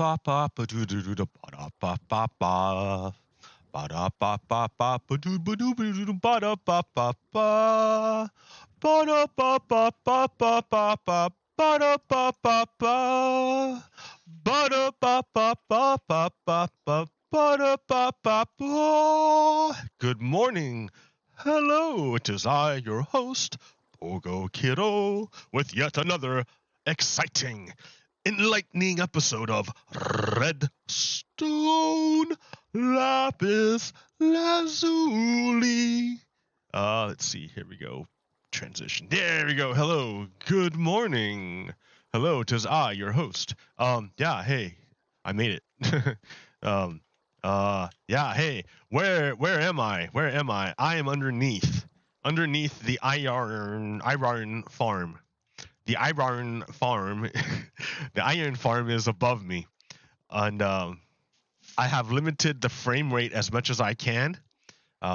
ba ba ba doo doo doo ba da ba ba ba ba da ba ba ba doo ba doo doo doo ba da ba ba ba ba da ba ba ba ba ba ba ba da ba ba ba ba da ba ba ba ba ba ba ba da ba ba ba. Good morning. Hello, it is I, your host, Pogo Kiddo, with yet another exciting, enlightening episode of Redstone Lapis Lazuli. Let's see. Here we go. Transition. There we go. Hello. Good morning. Hello. Tis I, your host. Yeah. Hey, I made it. um. Yeah. Hey. Where am I? Where am I? I am underneath the iron farm. The iron farm, the iron farm is above me, and I have limited the frame rate as much as I can.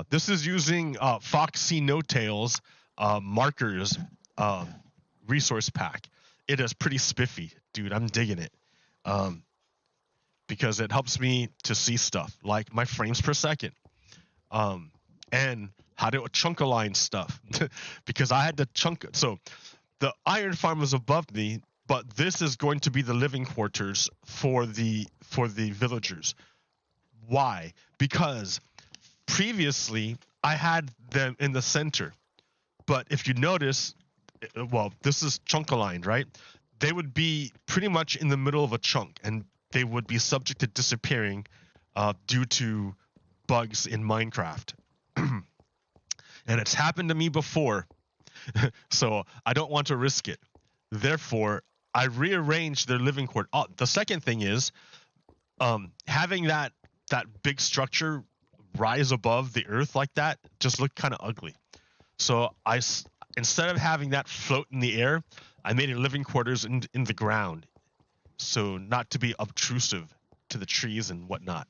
This is using Foxy No Tails markers uh, resource pack. It is pretty spiffy, dude. I'm digging it because it helps me to see stuff like my frames per second and how to chunk align stuff because I had to chunk. So the iron farm is above me, but this is going to be the living quarters for the villagers. Why? Because previously I had them in the center, but if you notice, well, this is chunk aligned, right? They would be pretty much in the middle of a chunk, and they would be subject to disappearing due to bugs in Minecraft. And it's happened to me before, so I don't want to risk it. Therefore, I rearranged their living quarters. Oh, the second thing is having that big structure rise above the earth like that just looked kind of ugly. So instead of having that float in the air, I made it living quarters in the ground, so not to be obtrusive to the trees and whatnot.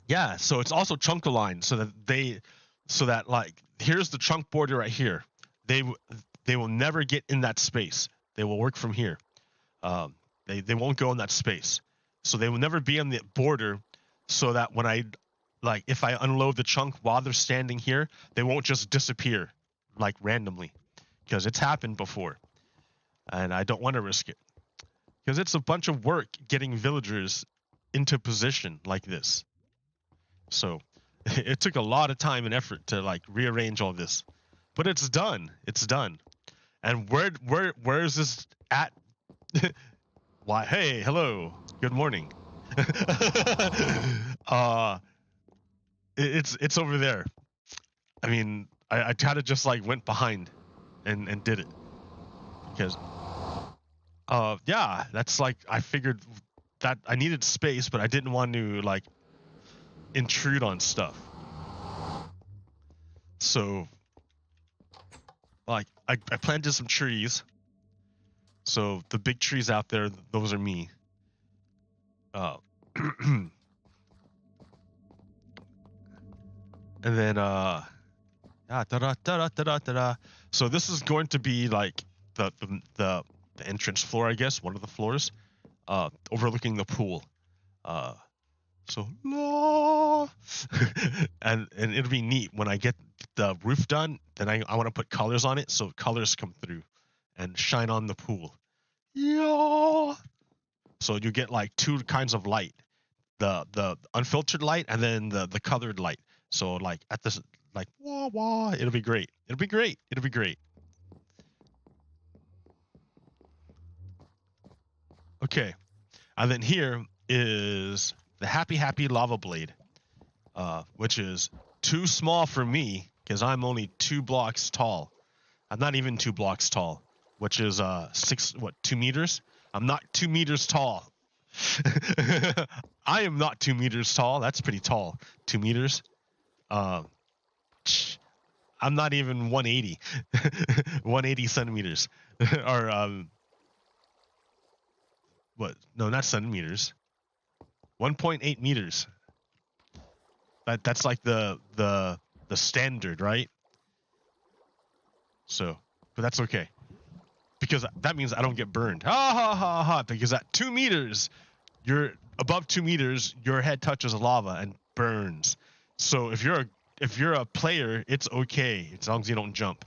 Yeah, so it's also chunk aligned so that like here's the chunk border right here. They will never get in that space. They will work from here. They won't go in that space, so they will never be on the border. So that when if I unload the chunk while they're standing here, they won't just disappear like randomly, because it's happened before, and I don't want to risk it because it's a bunch of work getting villagers into position like this. So it took a lot of time and effort to like rearrange all this, but it's done. It's done. And where is this at? Why? Hey, hello. Good morning. uh, it's over there. I mean, I kind of just like went behind and did it because yeah, that's like I figured that I needed space, but I didn't want to like intrude on stuff. So like I planted some trees. So the big trees out there, those are me. And then da da da da da da da. So this is going to be like the entrance floor, I guess, one of the floors, overlooking the pool. Uh, so and it'll be neat when I get the roof done. Then I want to put colors on it so colors come through and shine on the pool. Yeah. So you get like two kinds of light, the unfiltered light and then the colored light. So like at this like wah wah, it'll be great. It'll be great. It'll be great. Okay, and then here is the Happy Lava Blade, which is too small for me because I'm only 2 blocks tall. I'm not even 2 blocks tall, which is 2 meters. I'm not 2 meters tall. I am not 2 meters tall. That's pretty tall. 2 meters. Uh, I'm not even 180. 180 centimeters. Or what? No, not centimeters. 1.8 meters. That's like the standard, right? So, but that's okay because that means I don't get burned. Ha ha ha ha! Because at 2 meters, you're above 2 meters, your head touches lava and burns. So if you're a player, it's okay as long as you don't jump.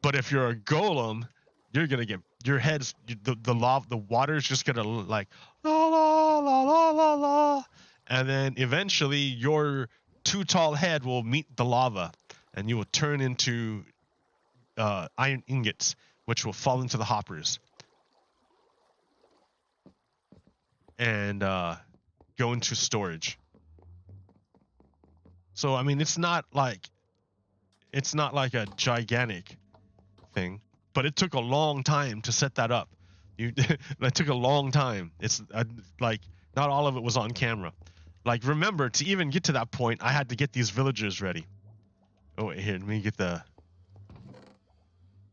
But if you're a golem, you're gonna get your head's the lava, the water's just gonna like la la la la la la, and then eventually your too tall head will meet the lava, and you will turn into iron ingots, which will fall into the hoppers and go into storage. So I mean, it's not like a gigantic thing, but it took a long time to set that up. That took a long time. It's like not all of it was on camera. Like remember, to even get to that point, I had to get these villagers ready. Oh wait, here, let me get the.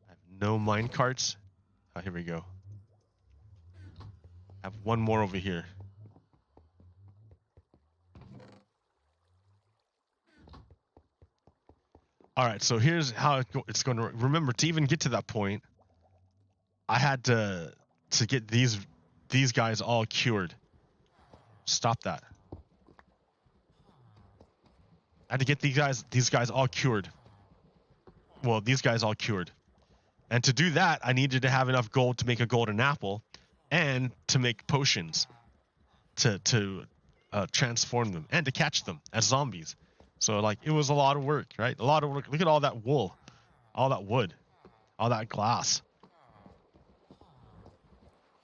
I have no mine carts. Oh, here we go. I have one more over here. All right, so here's how it's going to. Remember, to even get to that point, I had to get these guys all cured. Stop that. I had to get these guys all cured. Well, these guys all cured. And to do that, I needed to have enough gold to make a golden apple and to make potions to transform them and to catch them as zombies. So like it was a lot of work, right? A lot of work. Look at all that wool, all that wood, all that glass.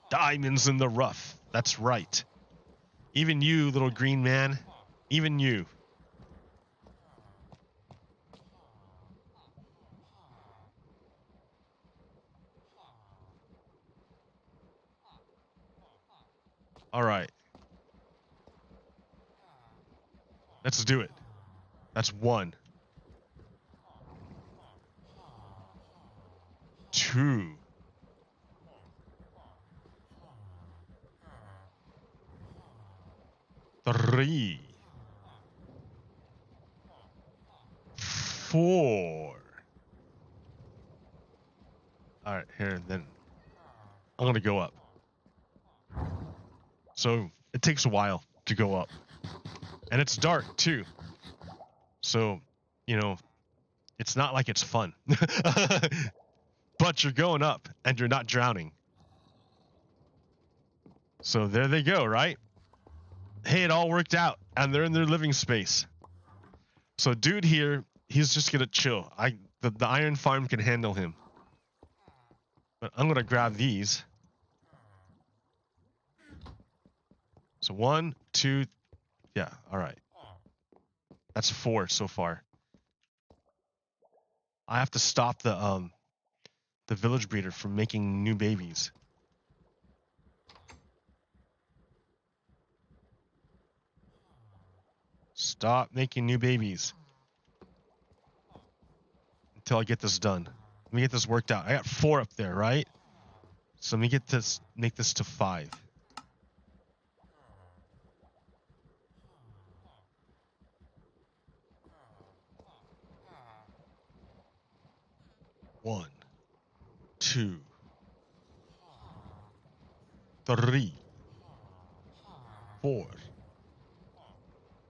Diamonds in the rough. That's right. Even you, little green man. Even you. All right. Let's do it. That's 1. 2. 3. 4. All right, here, then I'm going to go up. So it takes a while to go up. And it's dark too. So, you know, it's not like it's fun. But you're going up and you're not drowning. So there they go, right? Hey, it all worked out and they're in their living space. So dude here, he's just going to chill. The iron farm can handle him. But I'm going to grab these. So 1, 2, yeah, all right. That's 4 so far. I have to stop the village breeder from making new babies. Stop making new babies until I get this done. Let me get this worked out. I got 4 up there, right? So let me get this, make this to 5. One, 2, 3, 4,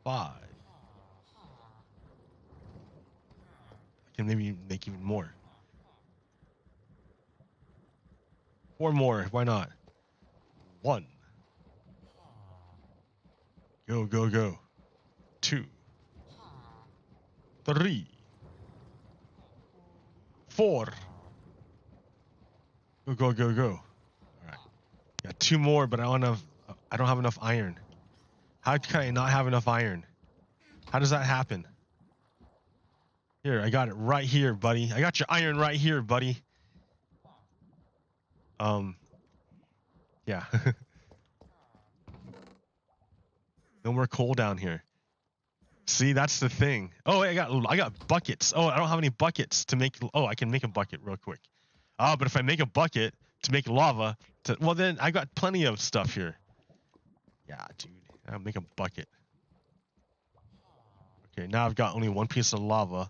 5. I can maybe make even more. 4 more, why not? 1. Go, go, go. 2, 3, 4. Go, go, go, go. All right. Got 2 more, but I don't have enough iron. How can I not have enough iron? How does that happen? Here, I got it right here, buddy. I got your iron right here, buddy. Yeah. No more coal down here. See, that's the thing. Oh, I got buckets. Oh, I don't have any buckets to make. Oh, I can make a bucket real quick. But if I make a bucket to make lava, well, then I got plenty of stuff here. Yeah, dude. I'll make a bucket. Okay, now I've got only 1 piece of lava,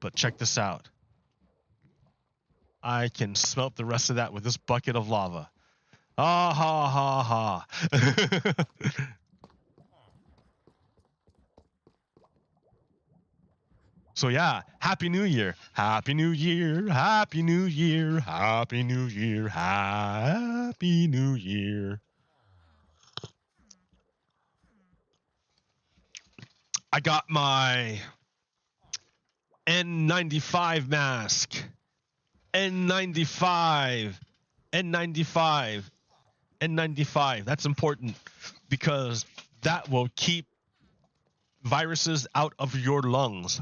but check this out. I can smelt the rest of that with this bucket of lava. Ah ha ha ha. So yeah, Happy New Year. Happy New Year. Happy New Year. Happy New Year. Happy New Year. I got my N95 mask. N95. N95. N95. That's important because that will keep viruses out of your lungs.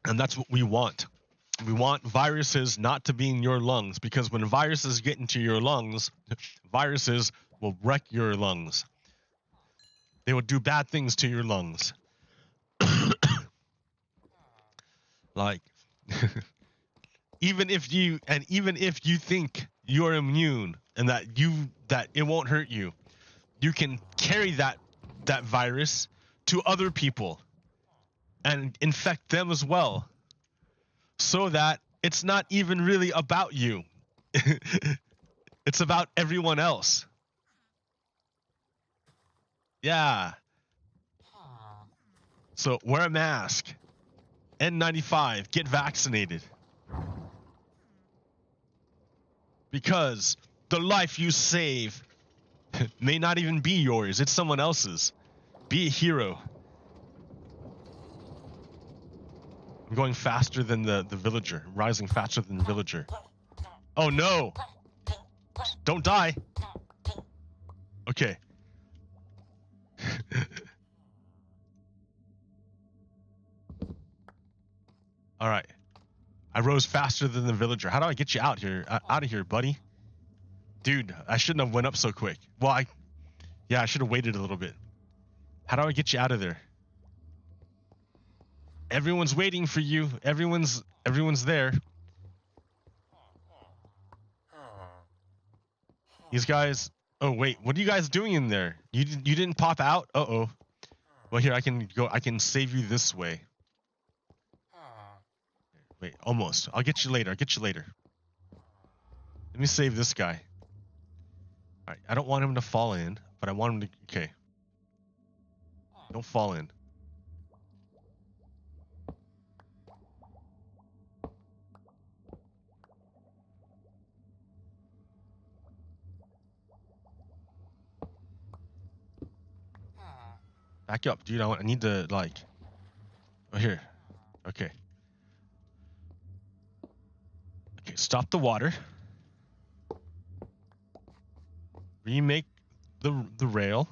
And that's what we want. We want viruses not to be in your lungs because when viruses get into your lungs, viruses will wreck your lungs. They will do bad things to your lungs. Like even if you think you're immune and that it won't hurt you, you can carry that virus to other people and infect them as well. So that it's not even really about you. It's about everyone else. Yeah. So wear a mask. N95. Get vaccinated. Because the life you save may not even be yours. It's someone else's. Be a hero. I'm going faster than the villager. I'm rising faster than the villager. Oh no! Don't die! Okay. Alright. I rose faster than the villager. How do I get you out here? Out of here, buddy. Dude, I shouldn't have went up so quick. Well, I should have waited a little bit. How do I get you out of there? Everyone's waiting for you. Everyone's there. These guys. Oh wait, what are you guys doing in there? You didn't pop out? Uh-oh. Well, here I can go. I can save you this way. Wait, almost. I'll get you later. Let me save this guy. All right. I don't want him to fall in, but I want him to. Okay. Don't fall in. Back up, dude. I need to like. Oh, here. Okay. Okay. Stop the water. Remake the rail.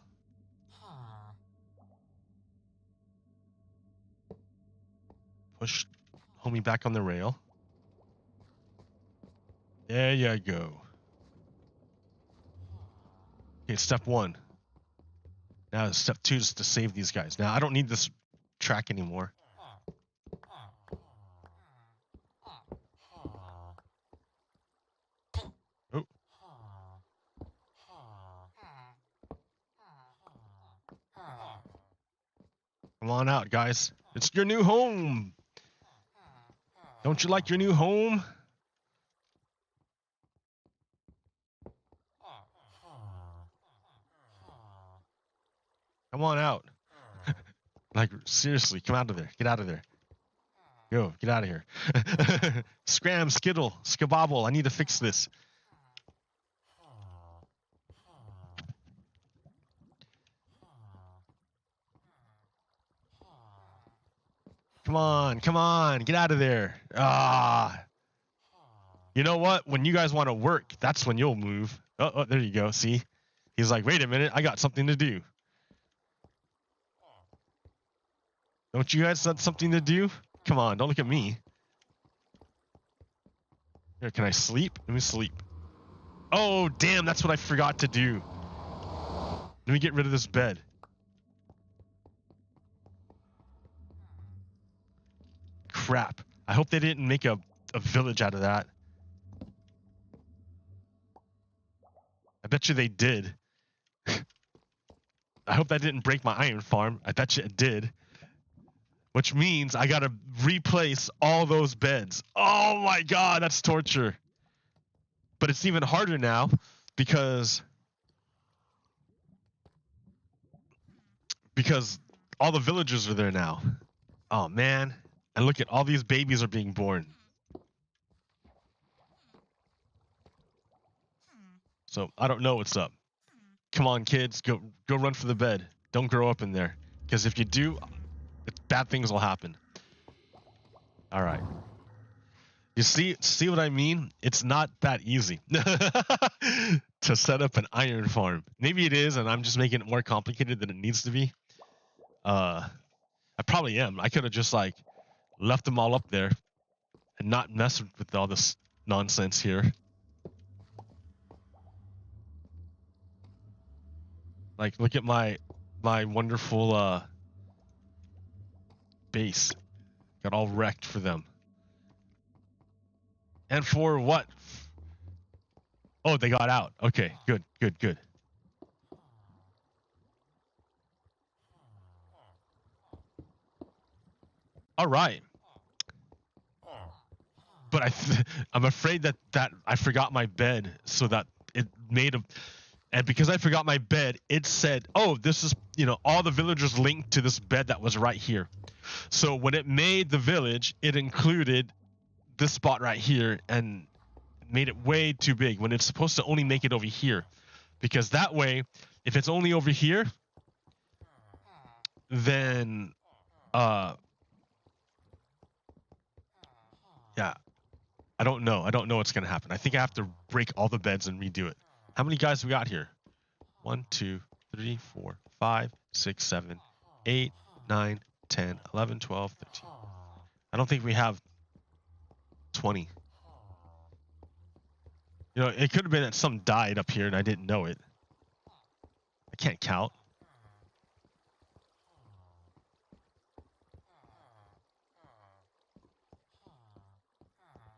Push homie back on the rail. There you go. Okay, step 1. Now step 2 is to save these guys. Now I don't need this track anymore. Oh. Come on out, guys. It's your new home. Don't you like your new home? Come on out. Like, seriously, come out of there. Get out of there. Go, get out of here. Scram, skittle, skabobble. I need to fix this. Come on, get out of there. Ah. You know what? When you guys want to work, that's when you'll move. Oh, there you go. See? He's like, wait a minute, I got something to do. Don't you guys have something to do? Come on, don't look at me. Here, can I sleep? Let me sleep. Oh, damn, that's what I forgot to do. Let me get rid of this bed. Crap. I hope they didn't make a village out of that. I bet you they did. I hope that didn't break my iron farm. I bet you it did. which means I gotta replace all those beds. Oh my god, that's torture. But it's even harder now because all the villagers are there now. Oh man, and look at all these babies are being born. So I don't know what's up. Come on, kids, go run for the bed. Don't grow up in there, because if you do, bad things will happen. All right. You see what I mean? It's not that easy to set up an iron farm. Maybe it is, and I'm just making it more complicated than it needs to be. I probably am. I could have just like left them all up there and not mess with all this nonsense here. Like, look at my wonderful base. Got all wrecked for them. And for what? Oh, they got out. Okay, good. All right. But I'm afraid that I forgot my bed, so that it made a. And because I forgot my bed, it said, "Oh, this is all the villagers linked to this bed that was right here." So when it made the village, it included this spot right here and made it way too big when it's supposed to only make it over here, because that way, if it's only over here, then yeah, I don't know what's gonna happen. I think I have to break all the beds and redo it. How many guys we got here? 1, 2, 3, 4, 5, 6, 7, 8, 9, 10, 11, 12, 13. I don't think we have 20. It could have been that some died up here and I didn't know it. I can't count.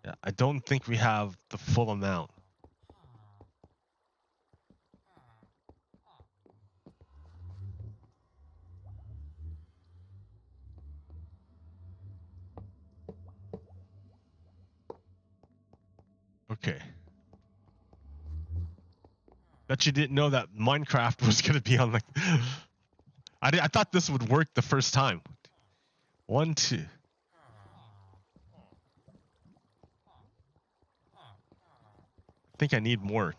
Yeah, I don't think we have the full amount. Okay. Bet you didn't know that Minecraft was going to be on I thought this would work the first time. 1, 2. I think I need more.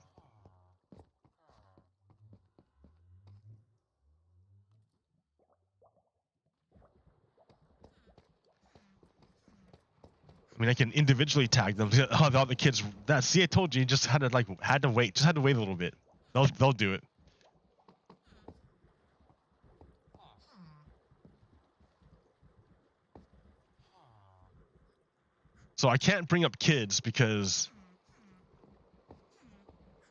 I mean, I can individually tag them. Oh, the other kids. See, I told you just had to wait. Just had to wait a little bit. They'll do it. So I can't bring up kids because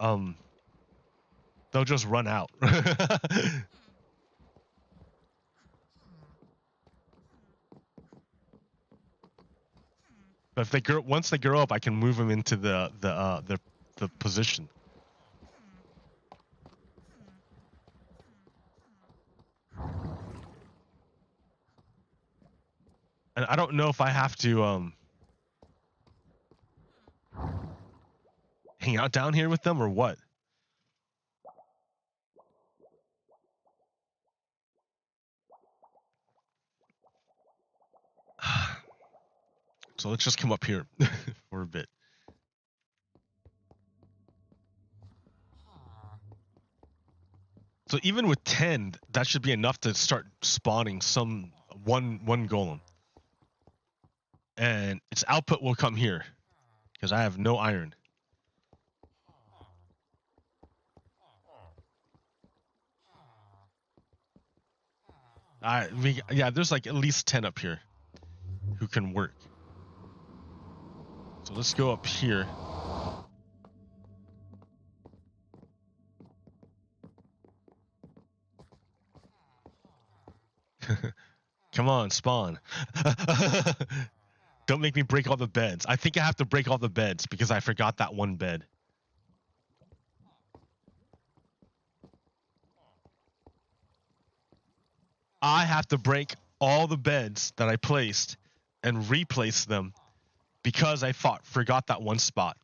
they'll just run out. But if once they grow up, I can move them into the position. And I don't know if I have to hang out down here with them or what. So let's just come up here for a bit. So even with 10, that should be enough to start spawning one golem. And its output will come here because I have no iron. There's like at least 10 up here who can work. So let's go up here. Come on, spawn. Don't make me break all the beds. I think I have to break all the beds because I forgot that one bed. I have to break all the beds that I placed and replaced them because I forgot that one spot.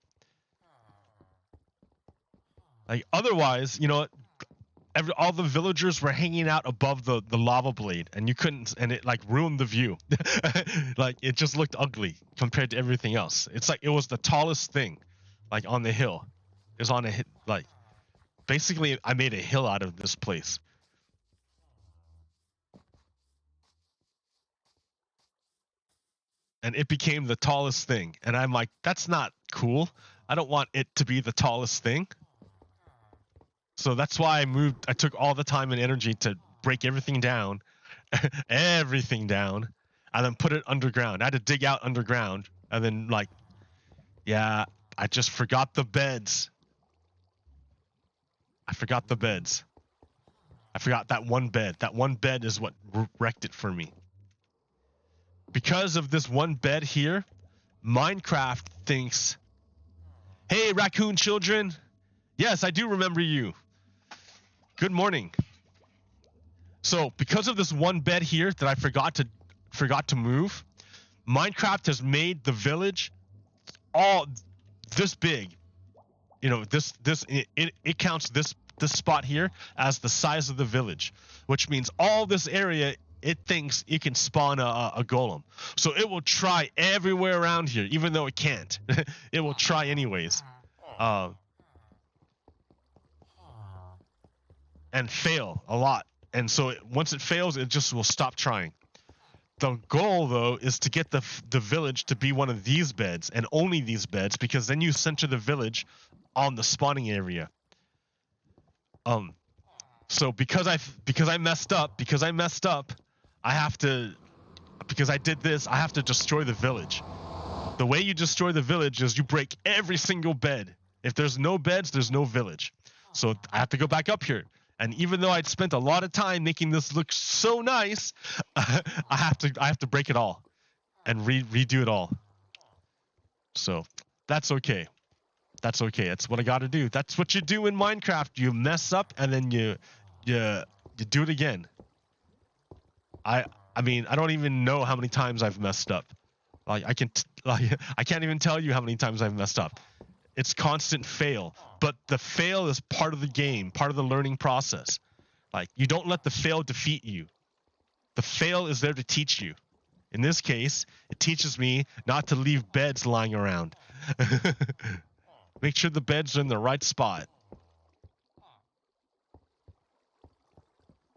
Like otherwise, all the villagers were hanging out above the lava blade, and you couldn't, and it like ruined the view. Like it just looked ugly compared to everything else. It's like it was the tallest thing, like on the hill. It was on a like, basically I made a hill out of this place. And it became the tallest thing, and I'm like, that's not cool. I don't want it to be the tallest thing. So that's why I took all the time and energy to break everything down, everything down, and then put it underground. I had to dig out underground, and then like, yeah, I just forgot the beds. I forgot the beds. I forgot that one bed. That one bed is what wrecked it for me. Because of this one bed here, Minecraft thinks, hey, raccoon children. Yes, I do remember you. Good morning. So because of this one bed here that I forgot to move, Minecraft has made the village all this big. It counts this spot here as the size of the village, which means all this area it thinks it can spawn a golem. So it will try everywhere around here, even though it can't. It will try anyways. And fail a lot. And so once it fails, it just will stop trying. The goal, though, is to get the village to be one of these beds, and only these beds, because then you center the village on the spawning area. So because I messed up, I have to, because I did this, I have to destroy the village. The way you destroy the village is you break every single bed. If there's no beds, there's no village. So I have to go back up here. And even though I'd spent a lot of time making this look so nice, I have to break it all and redo it all. So that's okay. That's okay. That's what I got to do. That's what you do in Minecraft. You mess up and then you do it again. I mean, I don't even know how many times I've messed up. Like I can't even tell you how many times I've messed up. It's constant fail, but the fail is part of the game, part of the learning process. Like you don't let the fail defeat you. The fail is there to teach you. In this case, it teaches me not to leave beds lying around. Make sure the beds are in the right spot.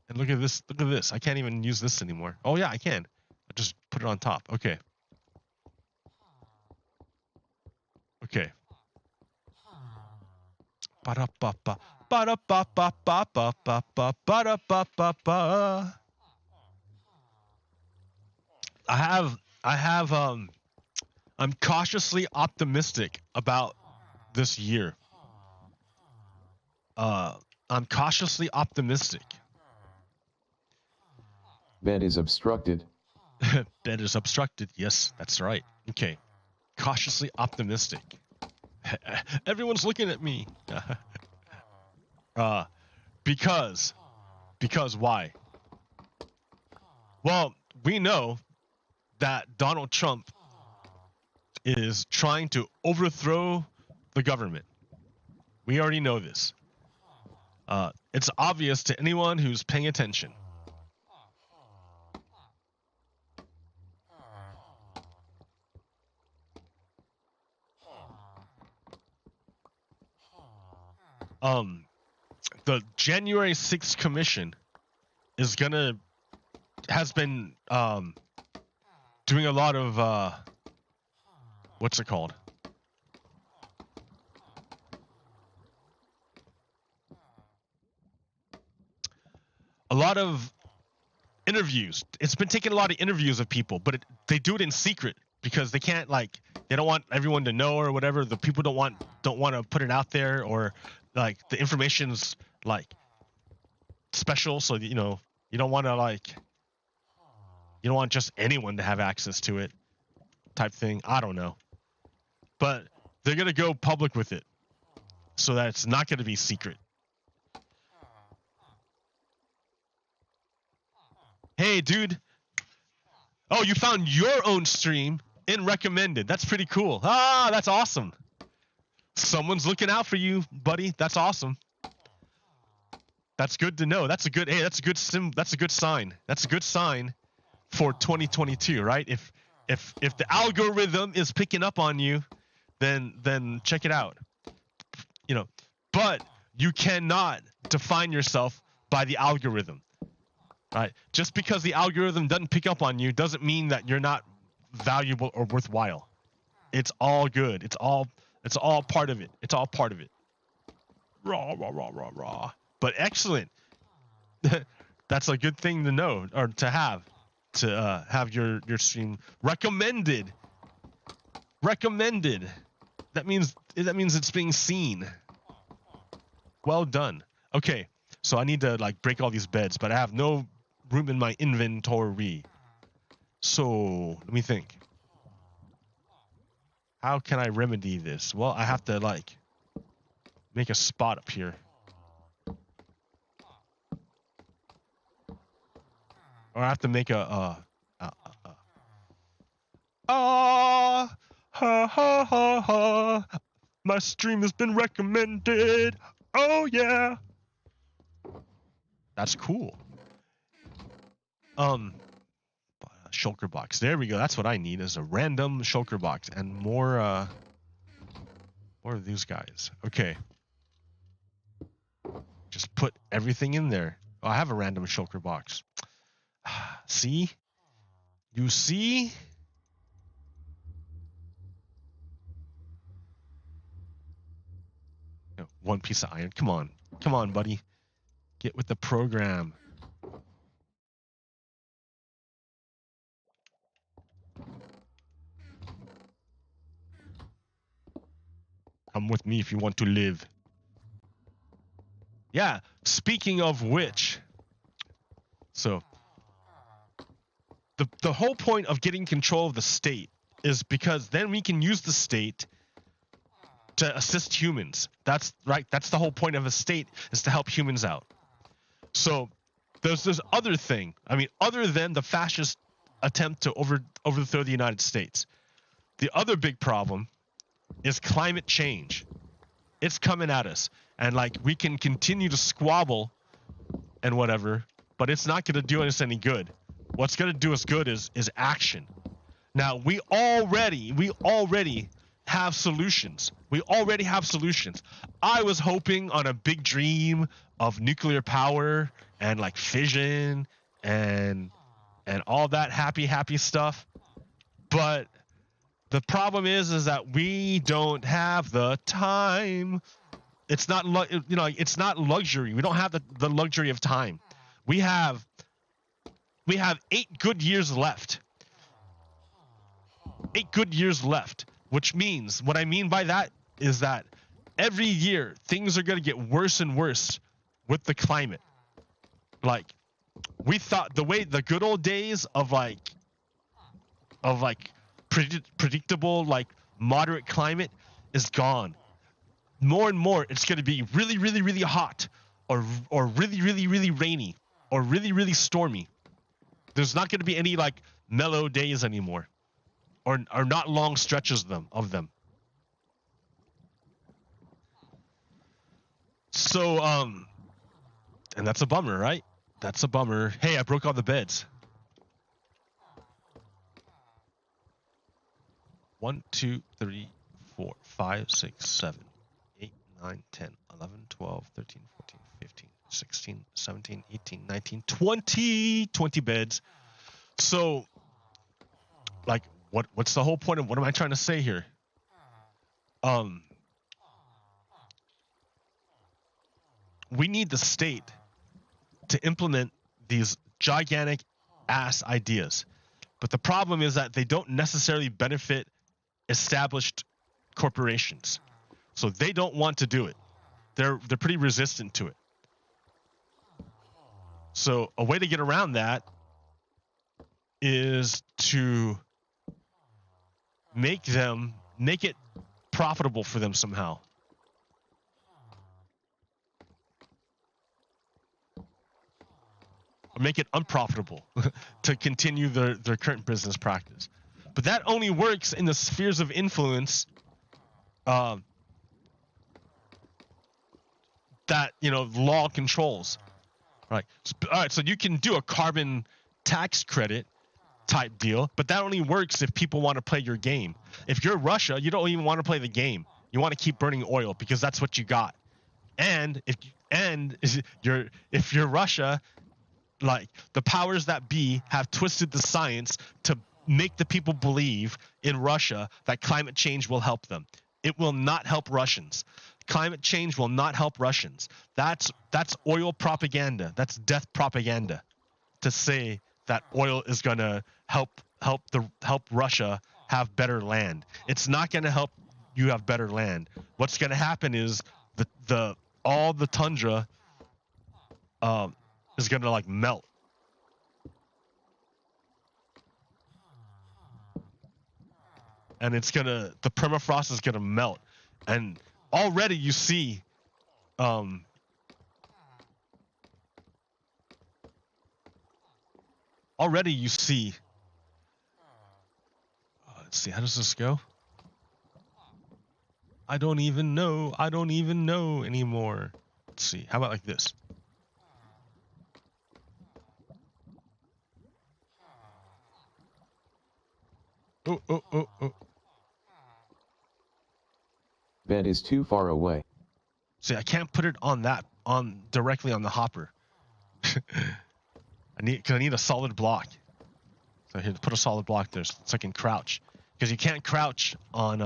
And look at this. Look at this. I can't even use this anymore. Oh yeah, I can. I just put it on top. Okay. Okay. Ba-da-ba-ba. Ba-da-ba-ba-ba-ba-ba-ba. Ba-da-ba-ba-ba. I'm cautiously optimistic about this year. I'm cautiously optimistic. Bed is obstructed. Bed is obstructed. Yes, that's right. Okay. Cautiously optimistic. Everyone's looking at me. Because why? Well, we know that Donald Trump is trying to overthrow the government. We already know this. It's obvious to anyone who's paying attention. The January 6th commission has been doing a lot of what's it called? A lot of interviews. It's been taking a lot of interviews of people, but they do it in secret because they can't, like, they don't want everyone to know or whatever. The people don't want to put it out there, or like the information's like special, so you don't want to, like, you don't want just anyone to have access to it, type thing. I don't know, but they're gonna go public with it so that it's not gonna be secret. Hey, dude, Oh, you found your own stream in recommended. That's pretty cool. Ah, that's awesome. Someone's looking out for you, buddy. That's awesome. That's good to know. That's a good. Hey, that's a good That's a good sign. That's a good sign for 2022, right? If the algorithm is picking up on you, then check it out. You know, but you cannot define yourself by the algorithm, right? Just because the algorithm doesn't pick up on you doesn't mean that you're not valuable or worthwhile. It's all good. It's all part of it. It's all part of it. Raw, raw, raw, raw, raw. But excellent. That's a good thing to know or to have your stream recommended. Recommended. That means it's being seen. Well done. Okay, so I need to like break all these beds, but I have no room in my inventory. So let me think. How can I remedy this? Well, I have to like make a spot up here. Or I have to make ha ha ha. My stream has been recommended. Oh yeah. That's cool. Shulker box. There we go. That's what I need is a random shulker box and more of these guys. Okay. Just put everything in there. Oh, I have a random shulker box. See? You see? One piece of iron. Come on. Come on, buddy. Get with the program. Come with me if you want to live. Yeah, speaking of which, so the whole point of getting control of the state is because then we can use the state to assist humans. That's right. That's the whole point of a state, is to help humans out. So there's this other thing. I mean, other than the fascist attempt to overthrow the United States, the other big problem is climate change. It's coming at us, and like we can continue to squabble and whatever, but it's not going to do us any good. What's going to do us good is action. Now we already have solutions. We already have solutions. I was hoping on a big dream of nuclear power and like fission and all that happy stuff, but the problem is that we don't have the time. It's not it's not luxury. We don't have the luxury of time. We have 8 good years left. 8 good years left, which means, what I mean by that is that every year things are going to get worse and worse with the climate. Like, we thought the good old days of predictable, like, moderate climate is gone. More and more it's going to be really, really, really hot, or really, really, really rainy, or really, really stormy. There's not going to be any like mellow days anymore, or not long stretches of them. So and that's a bummer, right? That's a bummer. Hey, I broke all the beds. 1, 2, 3, 4, 5, 6, 7, 8, 9, 10, 11, 12, 13, 14, 15, 16, 17, 18, 19, 20 beds. So, like, what's the whole point of what am I trying to say here? We need the state to implement these gigantic ass ideas. But the problem is that they don't necessarily benefit established corporations. So they don't want to do it. They're pretty resistant to it. So a way to get around that is to make it profitable for them somehow. make it unprofitable to continue their current business practice. But that only works in the spheres of influence that law controls. Right. All right. So you can do a carbon tax credit type deal, but that only works if people want to play your game. If you're Russia, you don't even want to play the game. You want to keep burning oil because that's what you got. And if you're Russia, like the powers that be have twisted the science to make the people believe in Russia that climate change will help them. It will not help Russians. Climate change will not help Russians. That's oil propaganda. That's death propaganda to say that oil is going to help Russia have better land. It's not going to help you have better land. What's going to happen is all the tundra is going to like melt. And the permafrost is going to melt. And already you see let's see, how does this go? I don't even know anymore. Let's see, how about like this? Oh. Bed is too far away. See, I can't put it directly on the hopper. I need a solid block. So here, put a solid block there so I can crouch. Because you can't crouch on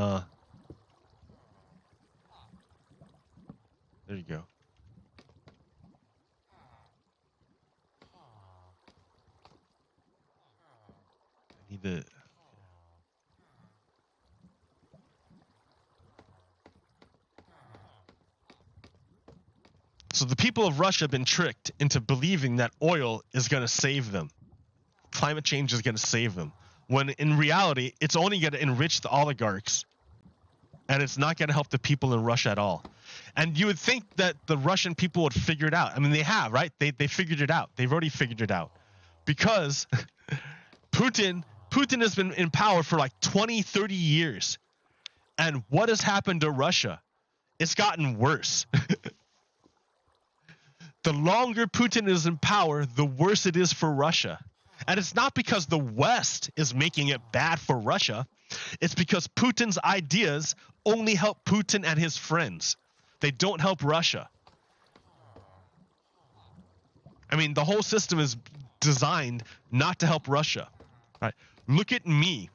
there you go. I need the So the people of Russia have been tricked into believing that oil is going to save them. Climate change is going to save them. When in reality, it's only going to enrich the oligarchs. And it's not going to help the people in Russia at all. And you would think that the Russian people would figure it out. I mean, they have, right? They figured it out. They've already figured it out. Because Putin has been in power for like 20, 30 years. And what has happened to Russia? It's gotten worse. The longer Putin is in power, the worse it is for Russia. And it's not because the West is making it bad for Russia. It's because Putin's ideas only help Putin and his friends. They don't help Russia. I mean, the whole system is designed not to help Russia. Right? Look at me.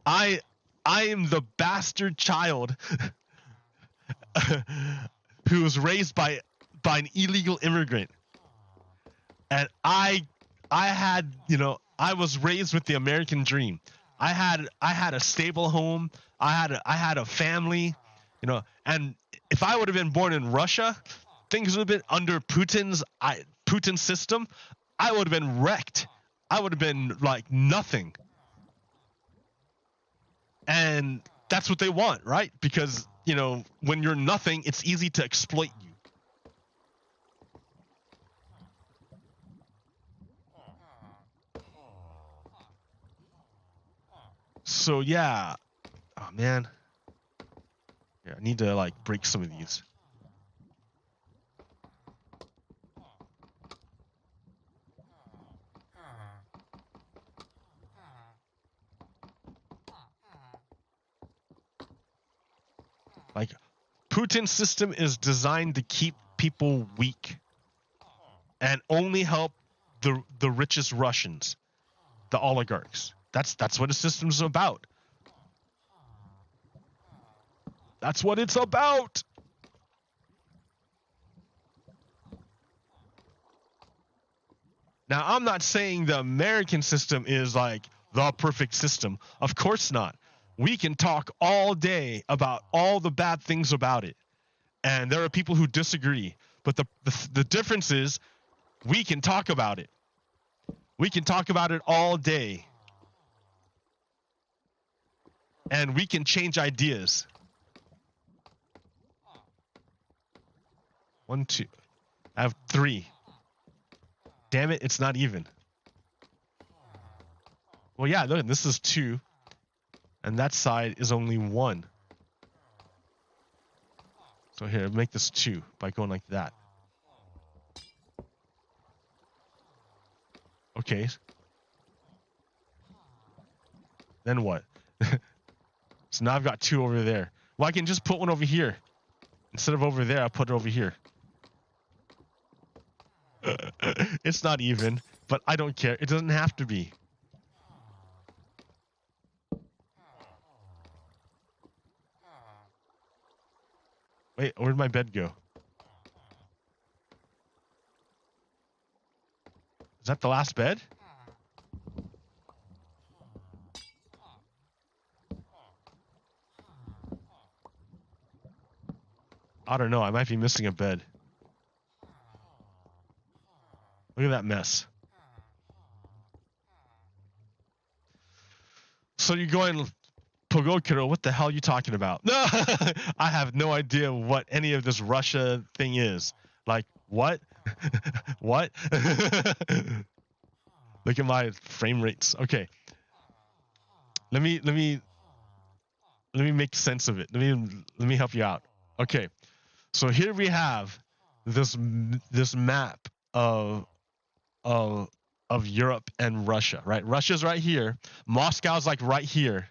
I am the bastard child who was raised by an illegal immigrant. And I had, I was raised with the American dream. I had a stable home. I had a family, and if I would have been born in Russia, things would have been under Putin's system. I would have been wrecked. I would have been like nothing. And that's what they want, right? Because, when you're nothing, it's easy to exploit you. So yeah, oh man, yeah, I need to like break some of these. Like, Putin's system is designed to keep people weak and only help the richest Russians, the oligarchs. That's what his system's about. That's what it's about. Now, I'm not saying the American system is like the perfect system. Of course not. We can talk all day about all the bad things about it. And there are people who disagree. But the difference is we can talk about it. We can talk about it all day. And we can change ideas. 1, 2. I have 3. Damn it, it's not even. Well, yeah, look, this is 2. And that side is only 1. So here, make this 2 by going like that. Okay. Then what? So now I've got 2 over there. Well, I can just put one over here. Instead of over there, I'll put it over here. It's not even, but I don't care. It doesn't have to be. Wait, where'd my bed go? Is that the last bed? I don't know. I might be missing a bed. Look at that mess. So you're going, Pogokiro, what the hell are you talking about? No, I have no idea what any of this Russia thing is. Like, what? What? Look at my frame rates. Okay. Let me make sense of it. Let me help you out. Okay. So here we have this map of Europe and Russia, right? Russia's right here. Moscow's like right here.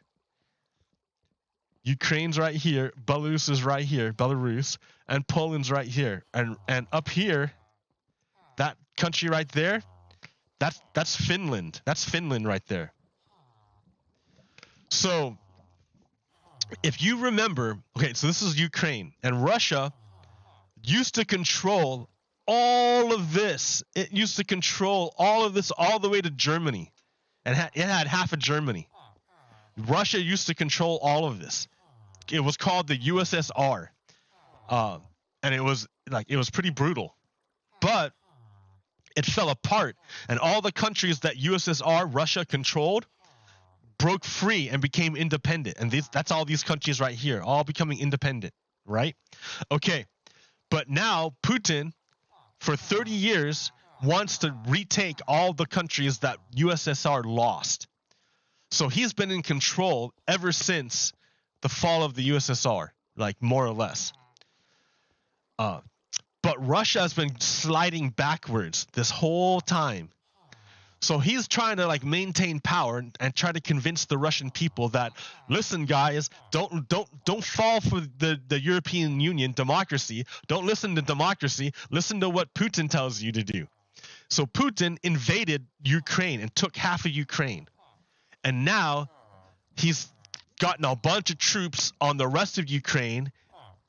Ukraine's right here. Belarus is right here. Belarus. And Poland's right here. And up here, that country right there, that's Finland. That's Finland right there. So if you remember, okay, so this is Ukraine, and Russia used to control all of this. It used to control all of this all the way to Germany, and it had half of Germany. Russia used to control all of this. It was called the USSR, and it was pretty brutal, but it fell apart, and all the countries that USSR Russia controlled broke free and became independent, and that's all these countries right here, all becoming independent, right? Okay, but now Putin, for 30 years, wants to retake all the countries that USSR lost. So he's been in control ever since the fall of the USSR, like more or less. But Russia has been sliding backwards this whole time. So he's trying to like maintain power and try to convince the Russian people that, listen, guys, don't fall for the European Union democracy. Don't listen to democracy. Listen to what Putin tells you to do. So Putin invaded Ukraine and took half of Ukraine. And now he's gotten a bunch of troops on the rest of Ukraine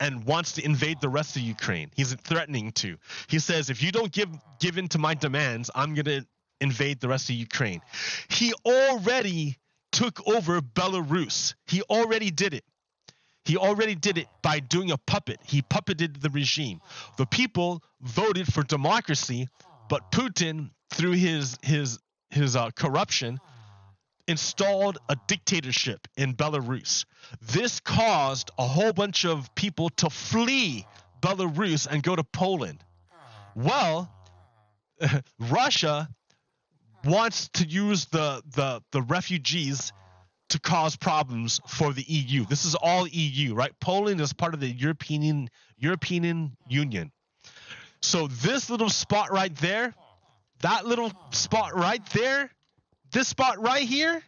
and wants to invade the rest of Ukraine. He's threatening to. He says, if you don't give in to my demands, I'm going to invade the rest of Ukraine. He already took over Belarus. He already did it. He already did it by doing a puppet. He puppeted the regime. The people voted for democracy, but Putin, through his corruption, installed a dictatorship in Belarus. This caused a whole bunch of people to flee Belarus and go to Poland. Well, Russia wants to use the refugees to cause problems for the EU. This is all EU, right? Poland is part of the European Union. So this little spot right there, that little spot right there, this spot right here,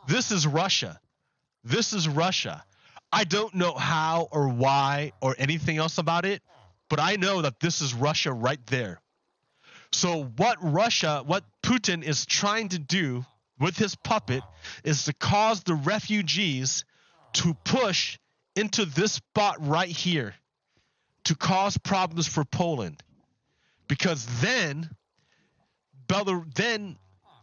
this is Russia. This is Russia. I don't know how or why or anything else about it, but I know that this is Russia right there. So what Putin is trying to do with his puppet is to cause the refugees to push into this spot right here to cause problems for Poland. Because then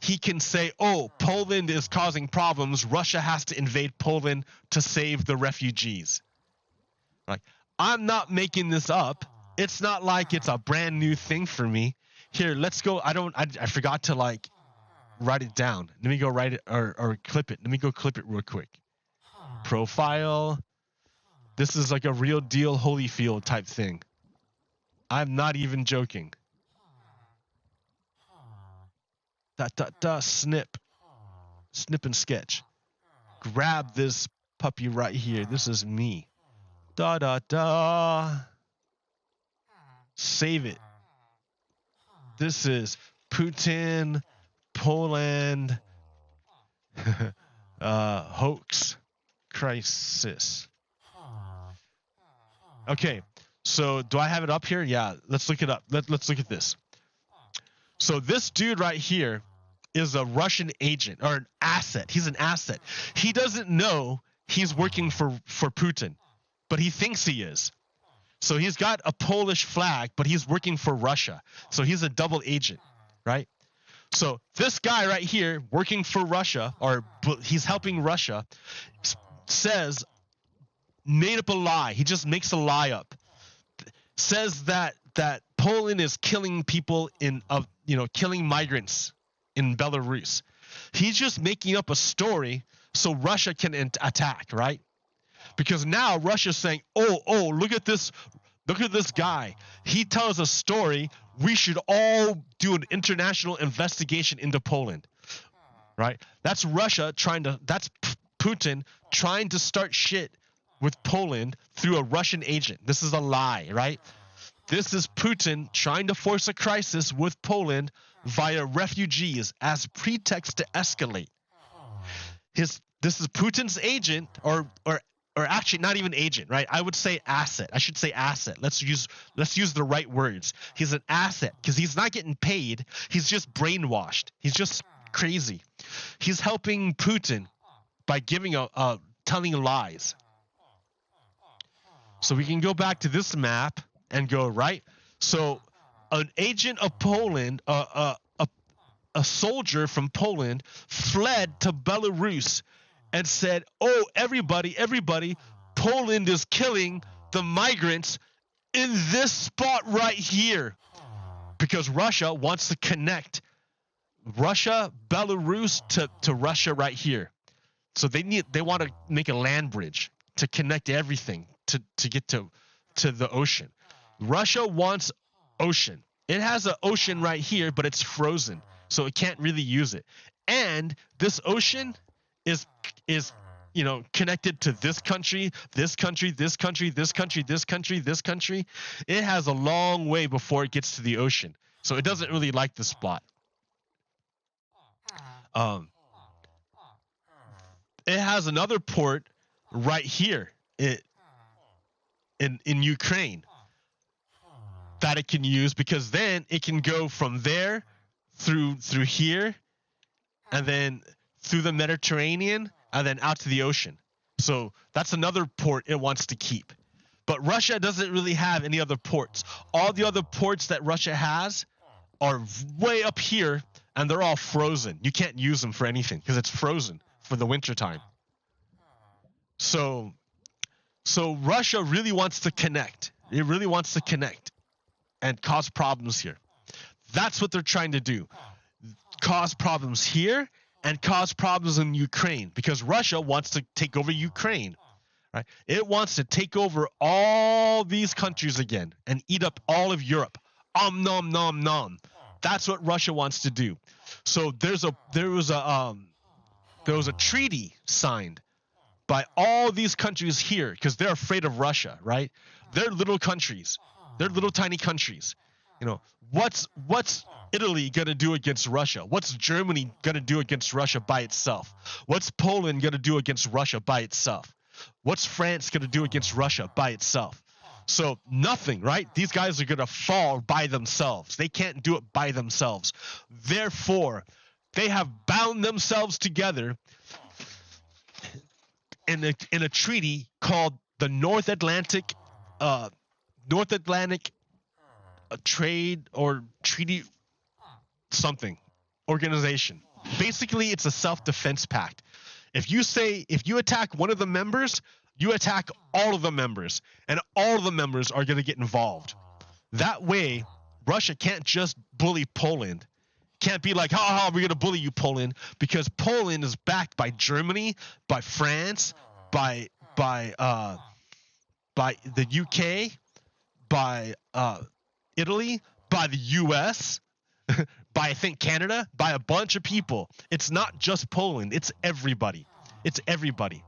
he can say, oh, Poland is causing problems. Russia has to invade Poland to save the refugees. Like, I'm not making this up. It's not like it's a brand new thing for me. Here, let's go. I forgot to like write it down. Let me go write it or clip it. Let me go clip it real quick. Profile. This is like a real deal Holyfield type thing. I'm not even joking. Snip and sketch. Grab this puppy right here. This is me. Save it. This is Putin, Poland, hoax, crisis. Okay, so do I have it up here? Yeah, let's look it up. Let's look at this. So this dude right here is a Russian agent or an asset. He's an asset. He doesn't know he's working for Putin, but he thinks he is. So he's got a Polish flag, but he's working for Russia. So he's a double agent, right? So this guy right here working for Russia, or he's helping Russia, made up a lie. He just makes a lie up. Says that Poland is killing people killing migrants in Belarus. He's just making up a story so Russia can attack, right? Because now Russia's saying, oh, look at this guy. He tells a story. We should all do an international investigation into Poland, right? That's Russia that's Putin trying to start shit with Poland through a Russian agent. This is a lie, right? This is Putin trying to force a crisis with Poland via refugees as pretext to escalate. This is Putin's agent, or actually not even agent, right? I would say asset. I should say asset. Let's use the right words. He's an asset because he's not getting paid. He's just brainwashed. He's just crazy. He's helping Putin by telling lies. So we can go back to this map and go right. So an agent of Poland, a soldier from Poland, fled to Belarus and said, "Oh, everybody, Poland is killing the migrants in this spot right here," because Russia wants to connect Belarus to Russia right here. So they want to make a land bridge to connect everything to get to the ocean. Russia wants ocean. It has an ocean right here, but it's frozen, so it can't really use it. And this ocean is connected to this country, this country, this country, this country, this country, this country. It has a long way before it gets to the ocean, so it doesn't really like the spot. It has another port right here in Ukraine that it can use, because then it can go from there through here and then through the Mediterranean and then out to the ocean. So that's another port it wants to keep. But Russia doesn't really have any other ports. All the other ports that Russia has are way up here, and they're all frozen. You can't use them for anything because it's frozen for the wintertime. So Russia really wants to connect. It really wants to connect and cause problems here. That's what they're trying to do. Cause problems here and cause problems in Ukraine, because Russia wants to take over Ukraine, right? It wants to take over all these countries again and eat up all of Europe. Nom nom nom. That's what Russia wants to do. So there was a treaty signed by all these countries here because they're afraid of Russia, right? They're little countries. They're little tiny countries. What's Italy going to do against Russia? What's Germany going to do against Russia by itself? What's Poland going to do against Russia by itself? What's France going to do against Russia by itself? So nothing, right? These guys are going to fall by themselves. They can't do it by themselves. Therefore, they have bound themselves together in a treaty called the North Atlantic Trade or Treaty something organization. Basically, it's a self-defense pact. If you attack one of the members, you attack all of the members, and all of the members are going to get involved. That way, Russia can't just bully Poland. Can't be like, we're going to bully you, Poland, because Poland is backed by Germany, by France, by the UK, by Italy, by the US, by I think Canada, by a bunch of people. It's not just Poland, it's everybody. It's everybody.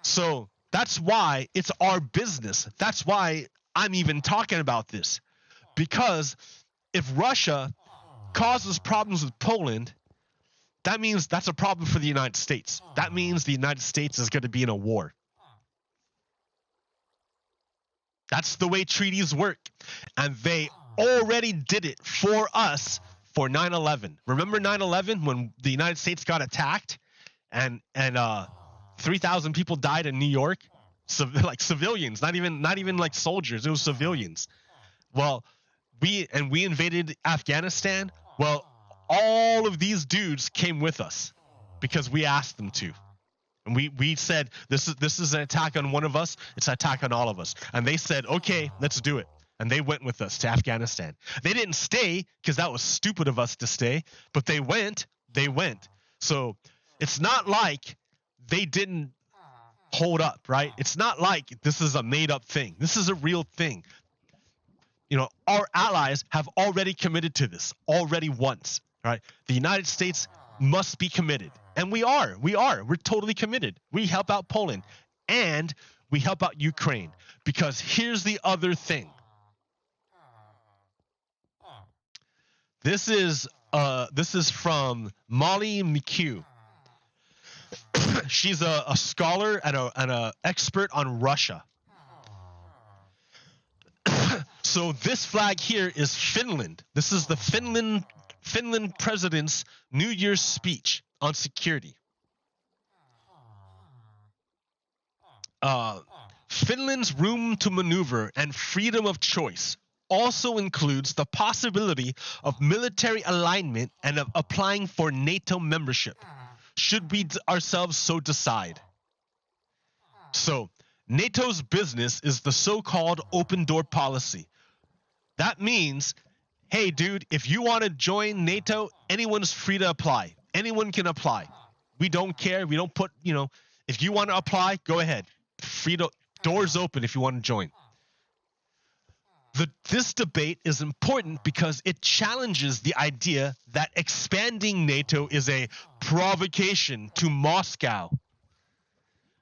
So that's why it's our business. That's why I'm even talking about this. Because if Russia causes problems with Poland, that means that's a problem for the United States. That means the United States is going to be in a war. That's the way treaties work. And they already did it for us for 9/11. Remember 9/11 when the United States got attacked and 3,000 people died in New York? Like civilians, not even like soldiers. It was civilians. Well, we invaded Afghanistan. Well, all of these dudes came with us because we asked them to. And we said, this is an attack on one of us. It's an attack on all of us. And they said, okay, let's do it. And they went with us to Afghanistan. They didn't stay because that was stupid of us to stay, but they went. So it's not like they didn't hold up, right? It's not like this is a made up thing. This is a real thing. You know, our allies have already committed to this already once, right? The United States must be committed. And we are. We're totally committed. We help out Poland and we help out Ukraine, because here's the other thing. This is from Molly McHugh. She's a scholar and a expert on Russia. So this flag here is Finland. This is the Finland president's New Year's speech on security. Finland's room to maneuver and freedom of choice also includes the possibility of military alignment and of applying for NATO membership, should we ourselves so decide. So, NATO's business is the so-called open door policy. That means, hey, dude, if you want to join NATO, anyone's free to apply. Anyone can apply. We don't care. We don't put, if you want to apply, go ahead. Doors open if you want to join. This debate is important because it challenges the idea that expanding NATO is a provocation to Moscow.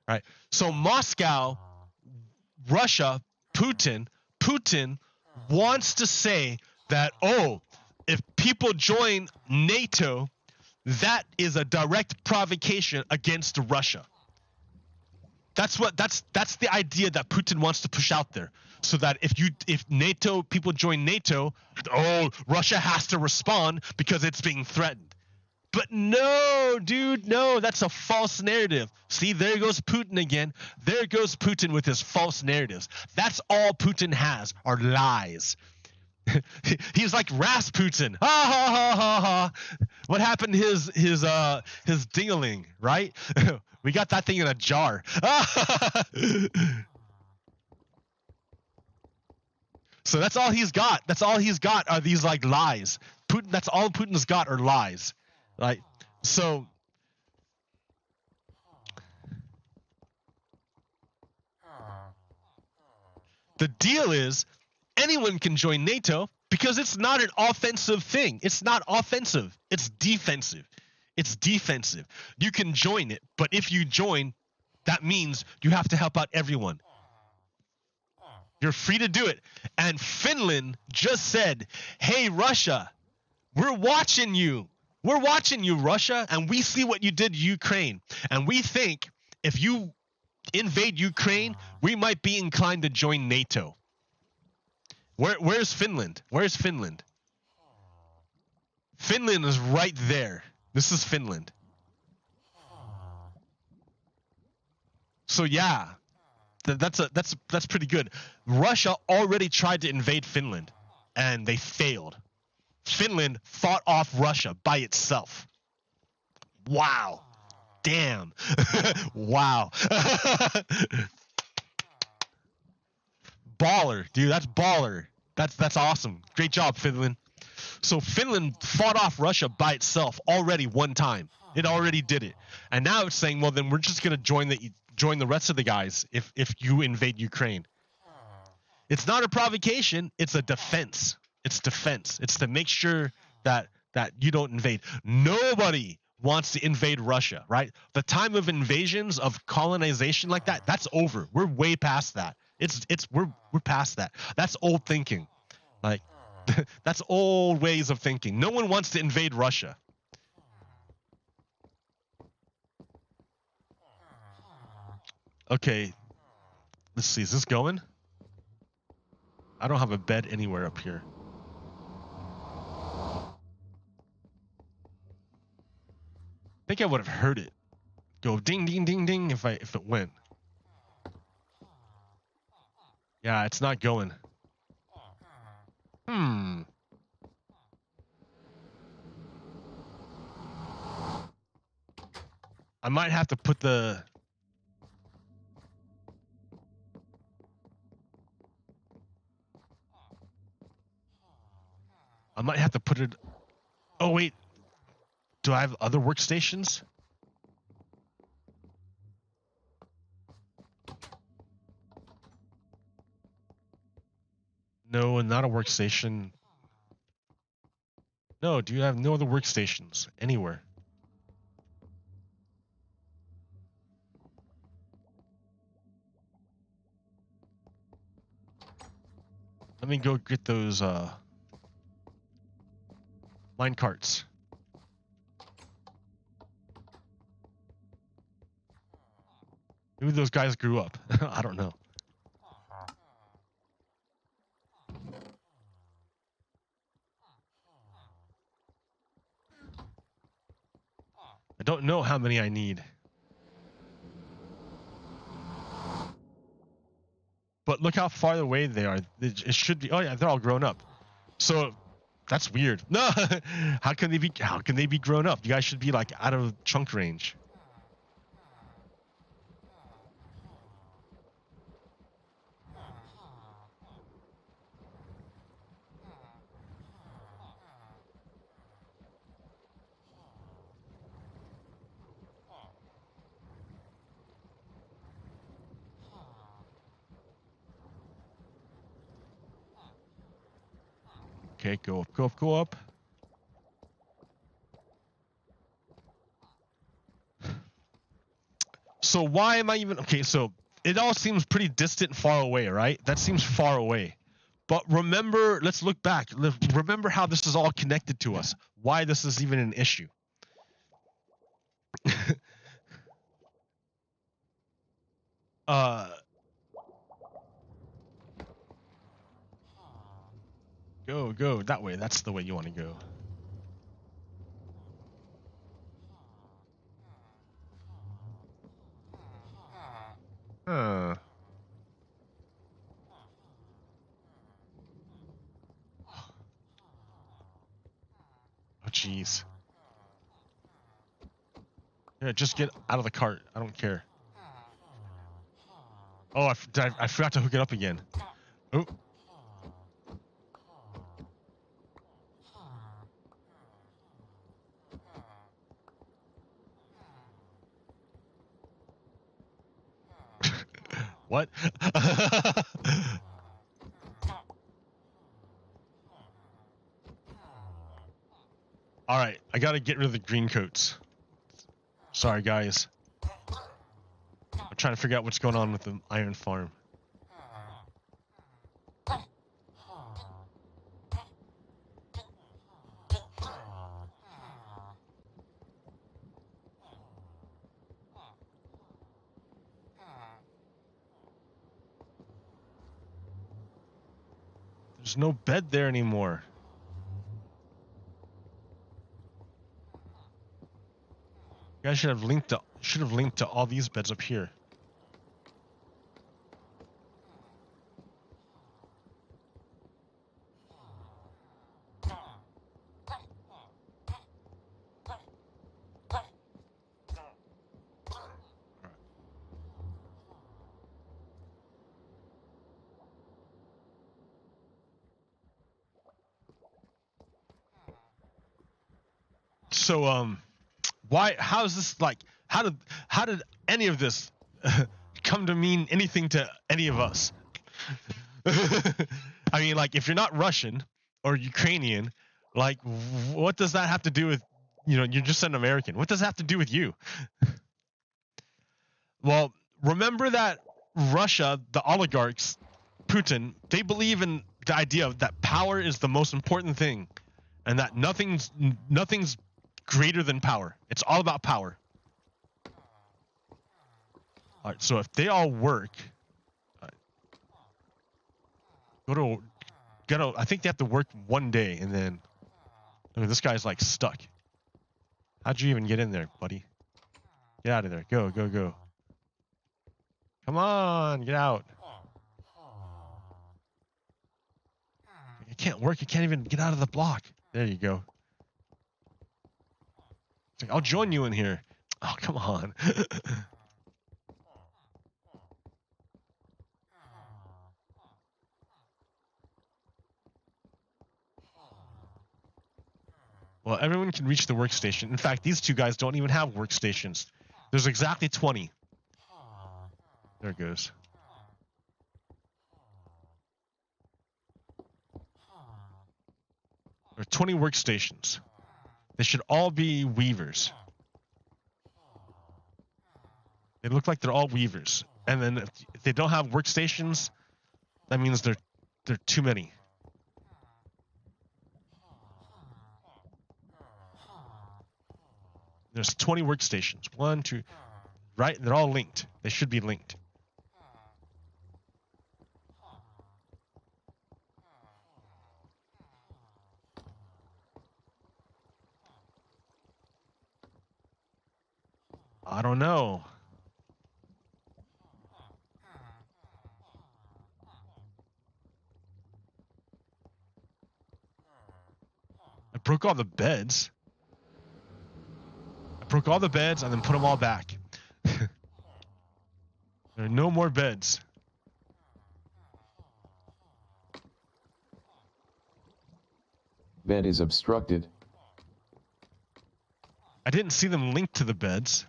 Right? So Moscow, Russia, Putin wants to say that, if people join NATO, that is a direct provocation against Russia. That's the idea that Putin wants to push out there, so that if NATO people join NATO, Russia has to respond because it's being threatened. But no, dude, no, that's a false narrative. See, there goes Putin again. There goes Putin with his false narratives. That's all Putin has are lies. He's like Rasputin. Ha ha ha ha ha. What happened to his ding-a-ling, right? We got that thing in a jar. So that's all he's got. That's all he's got are these like lies. Putin. That's all Putin's got are lies. Right? So the deal is anyone can join NATO because it's not an offensive thing. It's not offensive. It's defensive. It's defensive. You can join it, but if you join, that means you have to help out everyone. You're free to do it. And Finland just said, hey, Russia, we're watching you. We're watching you, Russia, and we see what you did to Ukraine. And we think if you invade Ukraine, we might be inclined to join NATO. Where's Finland? Where's Finland? Finland is right there. This is Finland. So yeah, that's pretty good. Russia already tried to invade Finland, and they failed. Finland fought off Russia by itself. Wow. Damn. Wow. Baller, dude. That's baller. That's awesome. Great job, Finland. So Finland fought off Russia by itself already one time. It already did it. And now it's saying, well, then we're just going to join the rest of the guys if you invade Ukraine. It's not a provocation. It's a defense. It's defense. It's to make sure that that you don't invade. Nobody wants to invade Russia, right? The time of invasions, of colonization like that, that's over. We're way past that. We're past that. That's old thinking. Like that's old ways of thinking. No one wants to invade Russia. Okay. Let's see. Is this going? I don't have a bed anywhere up here. I think I would have heard it go ding ding ding ding if it went. Yeah, it's not going. I might have to put the it. Oh wait. Do I have other workstations? No, not a workstation. No, do you have no other workstations anywhere? Let me go get those mine carts. Maybe those guys grew up. I don't know. I don't know how many I need. But look how far away they are. It should be. Oh yeah, they're all grown up. So that's weird. No, how can they be? How can they be grown up? You guys should be like out of chunk range. Okay, go up, go up, go up. So why am I even... Okay, so it all seems pretty distant and far away, right? That seems far away. But remember, let's look back. Remember how this is all connected to us. Why this is even an issue. Go that way. That's the way you want to go. Huh. Oh, jeez. Yeah, just get out of the cart. I don't care. Oh, I forgot to hook it up again. Oh. What? All right, I gotta get rid of the green coats. Sorry, guys. I'm trying to figure out what's going on with the iron farm. There's no bed there anymore. You guys should have linked to all these beds up here. So how is this like? How did any of this come to mean anything to any of us? I mean, like, if you're not Russian or Ukrainian Like, what does that have to do with, you're just an American. What does that have to do with you? Well, remember that Russia, the oligarchs, Putin, they believe in the idea that power is the most important thing, and that nothing's greater than power. It's all about power. All right, so if they all work, I think they have to work one day, and then this guy's like stuck. How'd you even get in there, buddy? Get out of there. Go, go, go. Come on, get out. It can't work. You can't even get out of the block. There you go. It's like, I'll join you in here. Oh, come on. Well, everyone can reach the workstation. In fact, these two guys don't even have workstations. There's exactly 20. There it goes. There are 20 workstations. They should all be weavers. They look like they're all weavers. And then if they don't have workstations, that means they're too many. There's 20 workstations. 1, 2, right? They're all linked. They should be linked. I don't know. I broke all the beds. I broke all the beds and then put them all back. There are no more beds. Bed is obstructed. I didn't see them linked to the beds.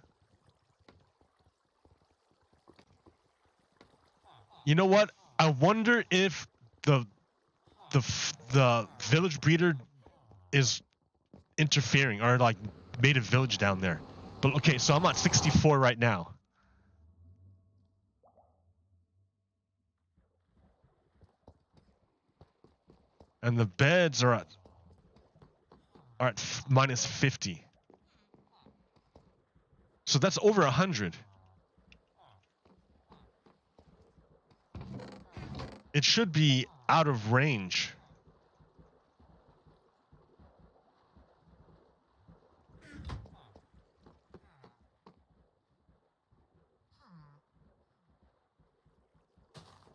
You know what? I wonder if the village breeder is interfering or like made a village down there. But okay, so I'm at 64 right now. And the beds are at minus 50. So that's over 100. It should be out of range.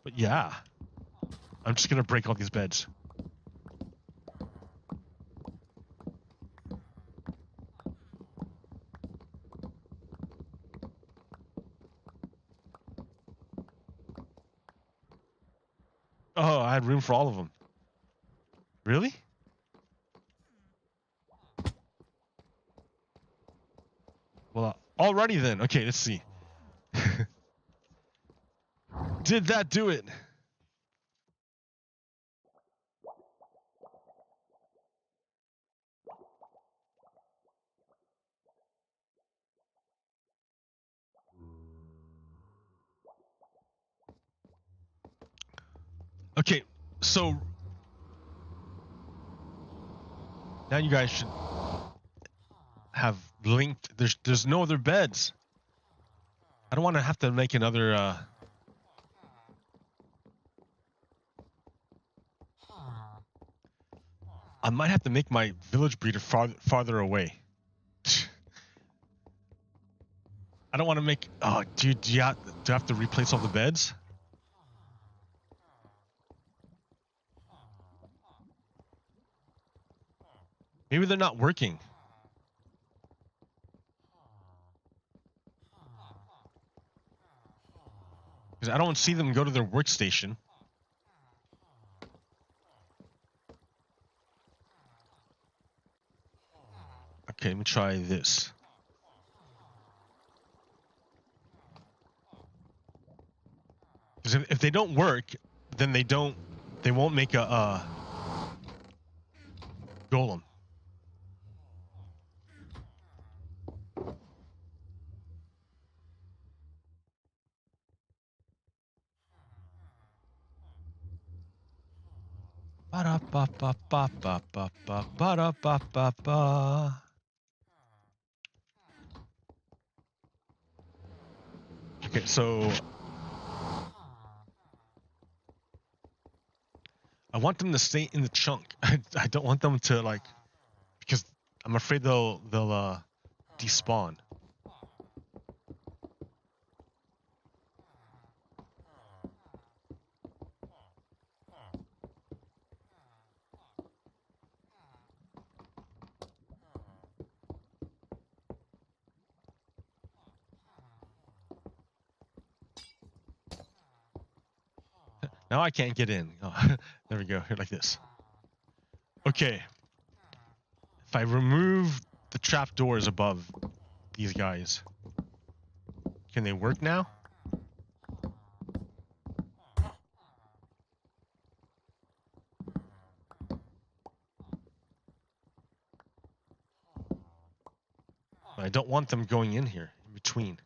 But yeah, I'm just gonna break all these beds. Oh, I had room for all of them. Really? Well, alrighty then. Okay, let's see. Did that do it? Okay, so now you guys should have linked. There's no other beds. I don't want to have to make another. I might have to make my village breeder farther away. I don't want to make. Oh, do I have to replace all the beds? Maybe they're not working. Because I don't see them go to their workstation. Okay, let me try this. Because if they don't work, then they won't make a Golem. Ba-da-ba-ba-ba-ba-ba-ba-ba. Okay, so I want them to stay in the chunk. I don't want them to like, because I'm afraid they'll despawn. Now I can't get in. Oh, there we go. Here, like this. Okay. If I remove the trap doors above these guys, can they work now? I don't want them going in here in between.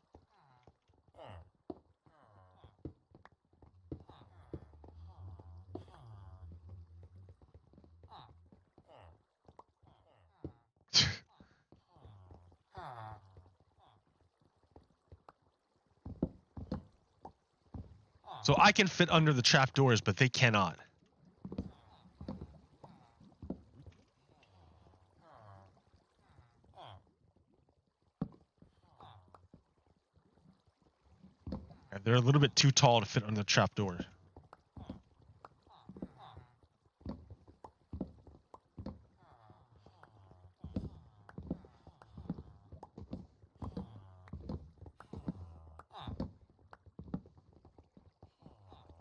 So I can fit under the trap doors, but they cannot. They're a little bit too tall to fit under the trap door.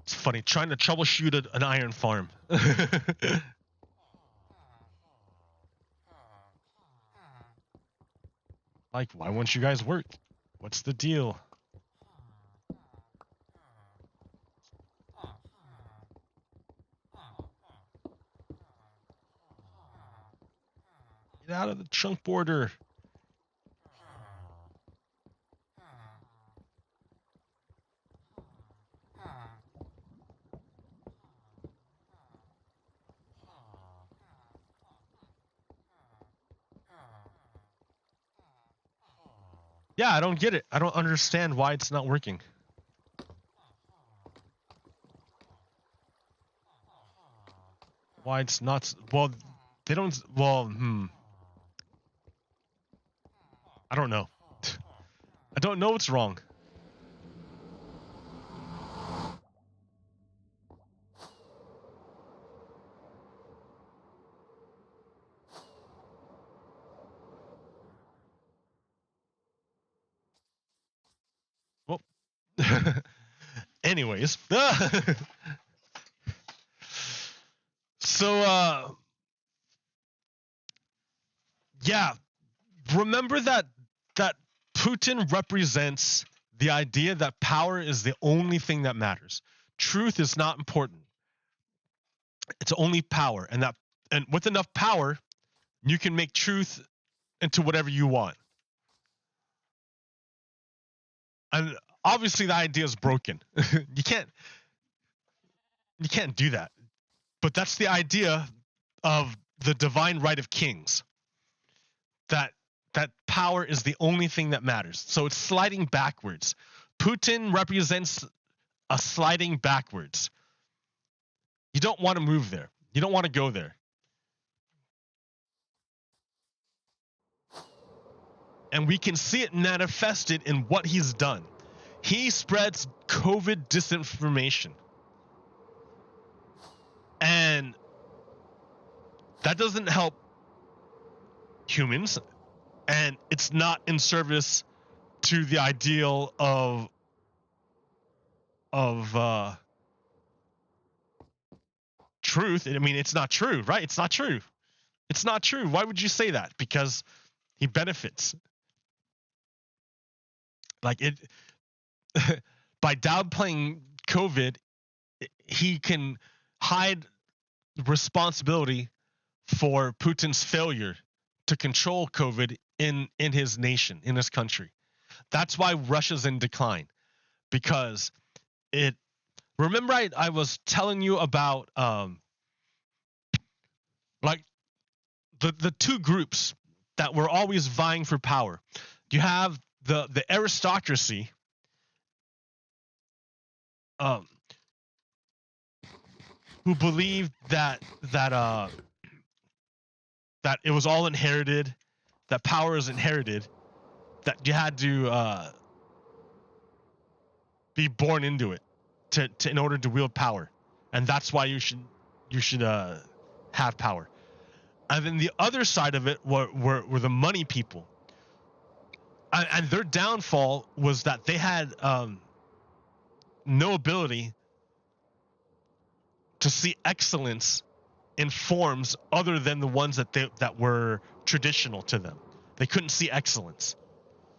It's funny, trying to troubleshoot an iron farm. Like, why won't you guys work? What's the deal? Get out of the chunk border. Yeah, I don't get it. I don't understand why it's not working. Why it's not... Well, they don't... Well, I don't know. I don't know what's wrong. Well, anyways. So, yeah, remember that Putin represents the idea that power is the only thing that matters. Truth is not important. It's only power, and with enough power, you can make truth into whatever you want. And obviously, the idea is broken. You can't do that. But that's the idea of the divine right of kings. That power is the only thing that matters. So it's sliding backwards. Putin represents a sliding backwards. You don't want to move there. You don't want to go there. And we can see it manifested in what he's done. He spreads COVID disinformation. And that doesn't help humans. And it's not in service to the ideal of truth. I mean, it's not true, right? It's not true. It's not true. Why would you say that? Because he benefits. Like it by downplaying COVID, he can hide responsibility for Putin's failure to control COVID in his nation, in his country. That's why Russia's in decline, because it. Remember, I was telling you about like the two groups that were always vying for power. You have the aristocracy, who believed that it was all inherited, that power is inherited, that you had to be born into it to in order to wield power, and that's why you should have power. And then the other side of it were the money people, and their downfall was that they had no ability to see excellence in forms other than the ones that were traditional to them. They couldn't see excellence,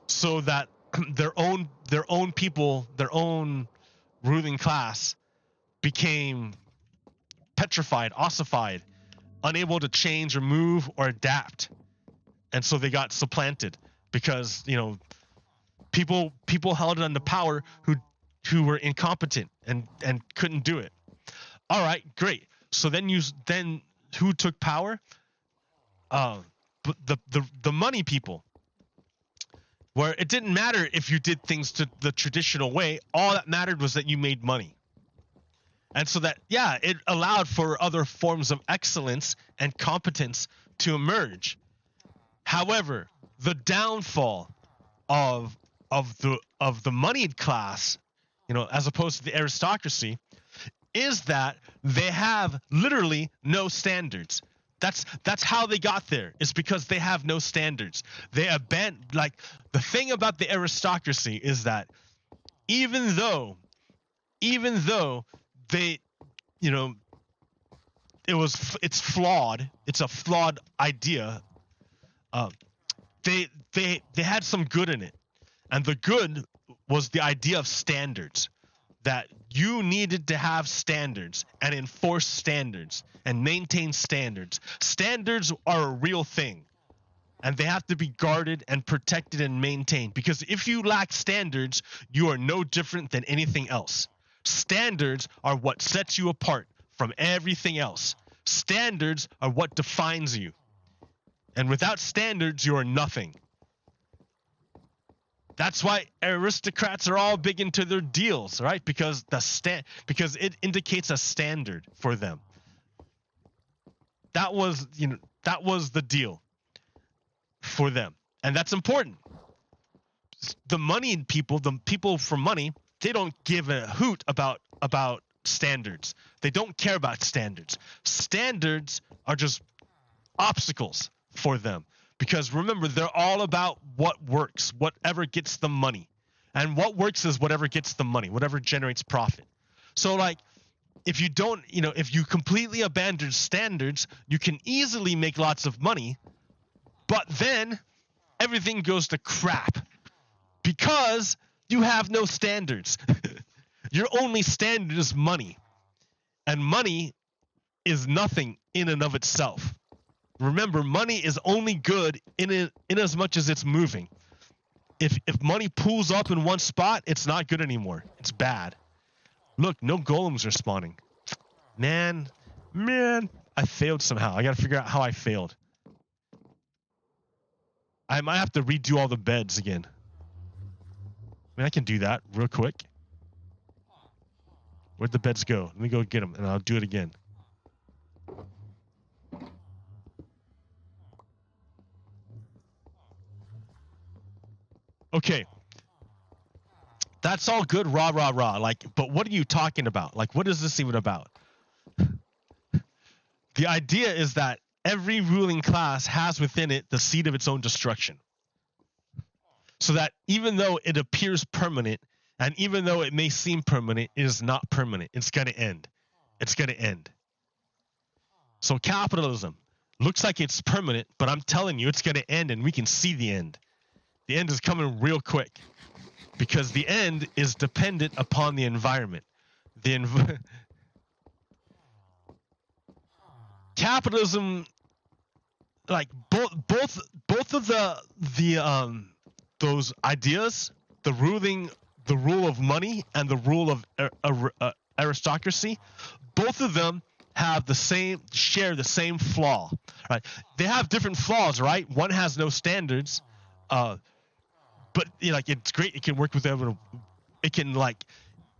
so that their own people, their own ruling class, became petrified, ossified, unable to change or move or adapt, and so they got supplanted because people held on to power who were incompetent and couldn't do it. All right, great. So then who took power? But the money people, where it didn't matter if you did things to the traditional way. All that mattered was that you made money. And so that, yeah, it allowed for other forms of excellence and competence to emerge. However, the downfall of the moneyed class, as opposed to the aristocracy, is that they have literally no standards. That's how they got there. It's because they have no standards. They abandon, the thing about the aristocracy is that even though they, it's flawed. It's a flawed idea. They had some good in it, and the good was the idea of standards. That you needed to have standards and enforce standards and maintain standards. Standards are a real thing, and they have to be guarded and protected and maintained, because if you lack standards, you are no different than anything else. Standards are what sets you apart from everything else. Standards are what defines you. And without standards, you are nothing. That's why aristocrats are all big into their deals, right? Because because it indicates a standard for them. That was the deal for them, and that's important. The moneyed people, the people for money, they don't give a hoot about standards. They don't care about standards. Standards are just obstacles for them. Because remember, they're all about what works, whatever gets them money. And what works is whatever gets them money, whatever generates profit. So if you completely abandon standards, you can easily make lots of money, but then everything goes to crap because you have no standards. Your only standard is money. And money is nothing in and of itself. Remember, money is only good in as much as it's moving. If money pools up in one spot, it's not good anymore. It's bad. Look, no golems are spawning. Man, I failed somehow. I gotta figure out how I failed. I might have to redo all the beds again. I mean, I can do that real quick. Where'd the beds go? Let me go get them, and I'll do it again. Okay. That's all good, rah. But what are you talking about? What is this even about? The idea is that every ruling class has within it the seed of its own destruction. So that even though it appears permanent, and even though it may seem permanent, it is not permanent. It's going to end. It's going to end. So capitalism looks like it's permanent, but I'm telling you, it's going to end, and we can see the end. The end is coming real quick, because the end is dependent upon the environment. Capitalism like both of the those ideas, the rule of money and the rule of aristocracy, both of them share the same flaw, right? They have different flaws, right? One has no standards, but like it's great. It can work with everyone. It can like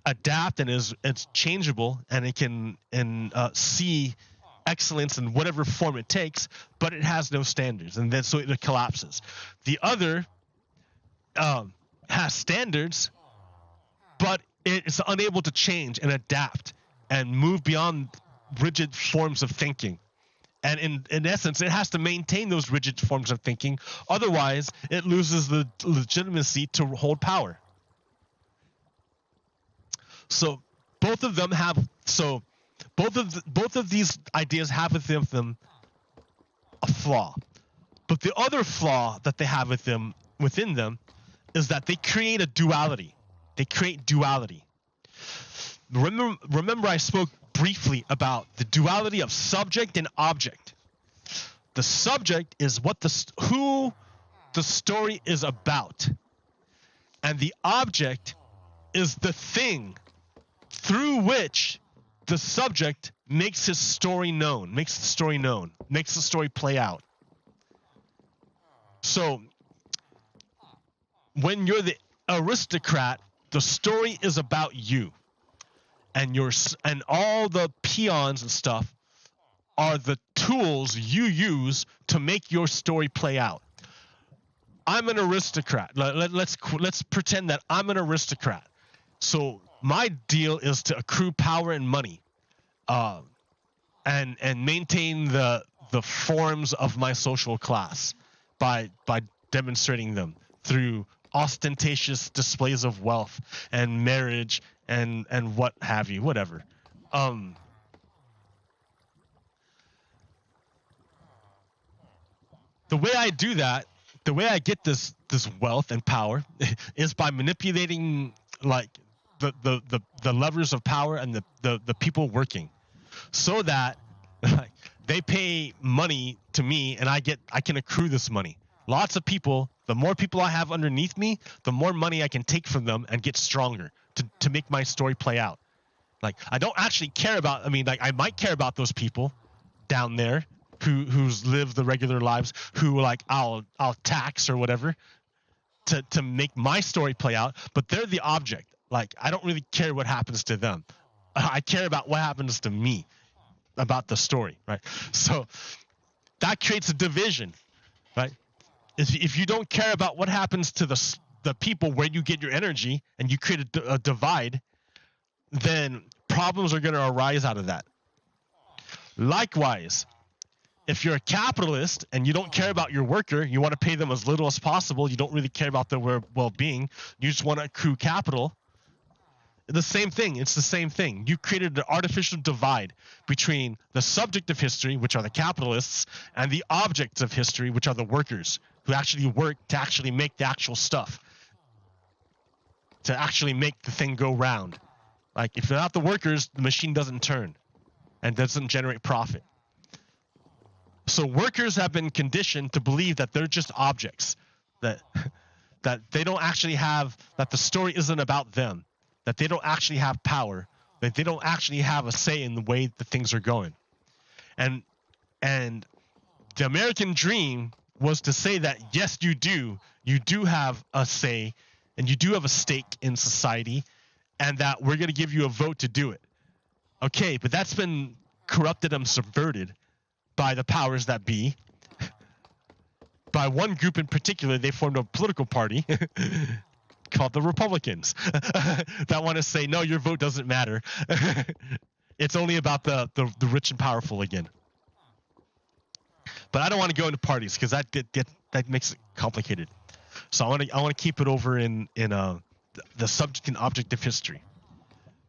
adapt and it's changeable, and it can see excellence in whatever form it takes, but it has no standards, and then so it collapses. The other has standards, but it's unable to change and adapt and move beyond rigid forms of thinking. And in essence, it has to maintain those rigid forms of thinking. Otherwise, it loses the legitimacy to hold power. So both of them have. So both of these ideas have within them a flaw. But the other flaw that they have within them is that they create a duality. They create duality. Remember I spoke briefly about the duality of subject and object. The subject is who the story is about, and the object is the thing through which the subject makes his story known, makes the story play out. So when you're the aristocrat, the story is about you, and all the peons and stuff are the tools you use to make your story play out. I'm an aristocrat. Let's pretend that I'm an aristocrat. So my deal is to accrue power and money, and maintain the forms of my social class by demonstrating them through ostentatious displays of wealth and marriage and what have you, whatever. The way I do that, the way I get this wealth and power is by manipulating like the levers of power and the people working, so that like, they pay money to me and I can accrue this money. Lots of people, the more people I have underneath me, the more money I can take from them and get stronger to make my story play out. Like I don't actually care about, I might care about those people down there who's live the regular lives, who like I'll tax or whatever to make my story play out, but they're the object. Like I don't really care what happens to them. I care about what happens to me, about the story, right? So that creates a division, right? If you don't care about what happens to the people where you get your energy, and you create a divide, then problems are going to arise out of that. Likewise, if you're a capitalist and you don't care about your worker, you want to pay them as little as possible, you don't really care about their well-being, you just want to accrue capital, the same thing. It's the same thing. You created an artificial divide between the subject of history, which are the capitalists, and the objects of history, which are the workers who actually work to actually make the actual stuff, to actually make the thing go round. Like if they're not the workers, the machine doesn't turn and doesn't generate profit. So workers have been conditioned to believe that they're just objects, that they don't actually have, that the story isn't about them, that they don't actually have power, that they don't actually have a say in the way that things are going. And the American dream was to say that, yes, you do have a say, and you do have a stake in society, and that we're going to give you a vote to do it. Okay, but that's been corrupted and subverted by the powers that be. By one group in particular, they formed a political party called the Republicans that want to say, no, your vote doesn't matter. It's only about the rich and powerful again. But I don't want to go into parties because that makes it complicated. So I want to keep it over in the subject and object of history,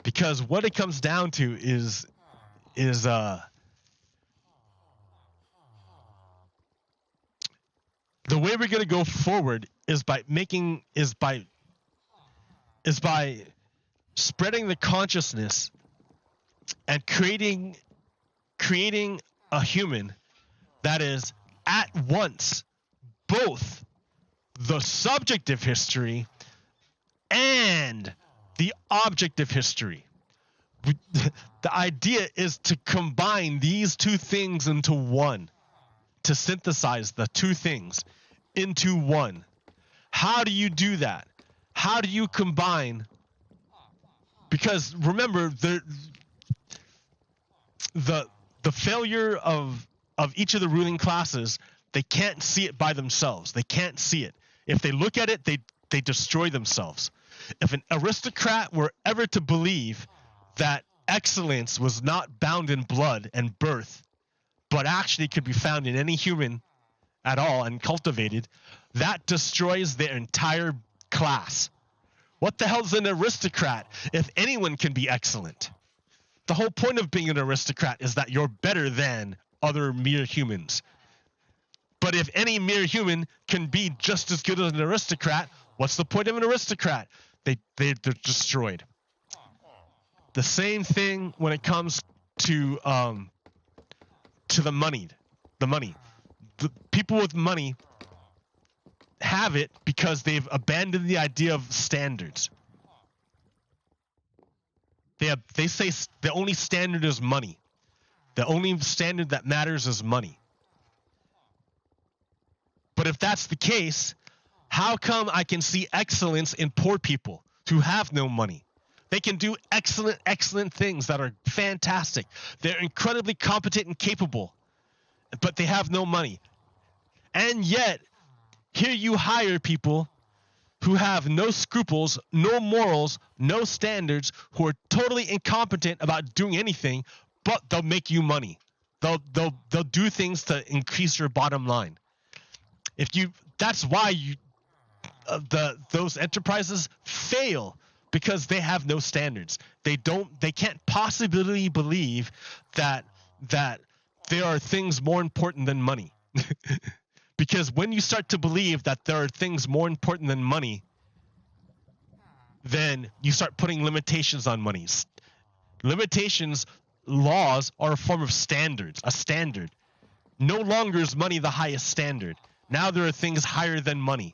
because what it comes down to is the way we're going to go forward is by spreading the consciousness and creating a human that is at once both the subjective history and the objective history. The idea is to combine these two things into one, to synthesize the two things into one. How do you do that? How do you combine? Because remember, the failure of each of the ruling classes, they can't see it by themselves. They can't see it. If they look at it, they destroy themselves. If an aristocrat were ever to believe that excellence was not bound in blood and birth, but actually could be found in any human at all and cultivated, that destroys their entire class. What the hell is an aristocrat if anyone can be excellent? The whole point of being an aristocrat is that you're better than other mere humans. But if any mere human can be just as good as an aristocrat, what's the point of an aristocrat? They're destroyed. The same thing when it comes to the money. The people with money have it because they've abandoned the idea of standards. They say the only standard is money. The only standard that matters is money. But if that's the case, how come I can see excellence in poor people who have no money? They can do excellent things that are fantastic. They're incredibly competent and capable, but they have no money. And yet, here you hire people who have no scruples, no morals, no standards, who are totally incompetent about doing anything, but they'll make you money. They'll do things to increase your bottom line. That's why those enterprises fail, because they have no standards. They can't possibly believe that there are things more important than money. Because when you start to believe that there are things more important than money, then you start putting limitations on money. Limitations, laws are a form of standards, a standard. No longer is money the highest standard. Now there are things higher than money.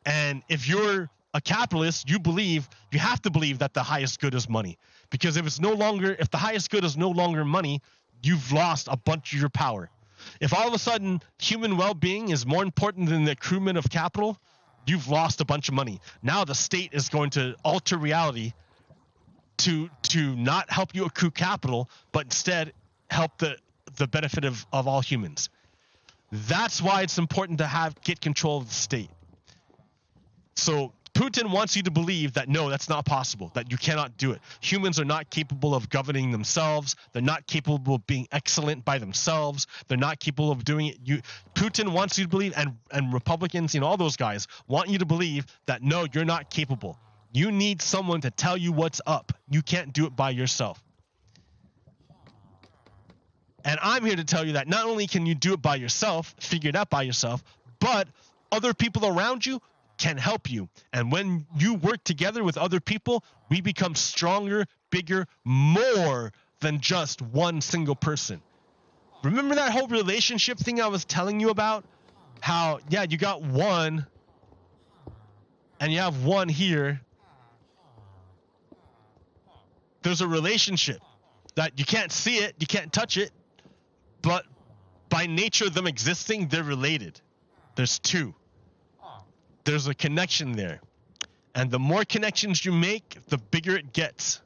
And if you're a capitalist, you have to believe that the highest good is money. Because if the highest good is no longer money, you've lost a bunch of your power. If all of a sudden human well-being is more important than the accruement of capital, you've lost a bunch of money. Now the state is going to alter reality to not help you accrue capital, but instead help the benefit of all humans. That's why it's important to get control of the state. So Putin wants you to believe that no, that's not possible, that you cannot do it. Humans are not capable of governing themselves. They're not capable of being excellent by themselves. They're not capable of doing it. Putin wants you to believe, and Republicans, all those guys want you to believe that no, you're not capable. You need someone to tell you what's up. You can't do it by yourself. And I'm here to tell you that not only can you do it by yourself, figure it out by yourself, but other people around you can help you. And when you work together with other people, we become stronger, bigger, more than just one single person. Remember that whole relationship thing I was telling you about? How, yeah, you got one, and you have one here. There's a relationship that you can't see it, you can't touch it, but by nature of them existing, they're related. There's two. There's a connection there. And the more connections you make, the bigger it gets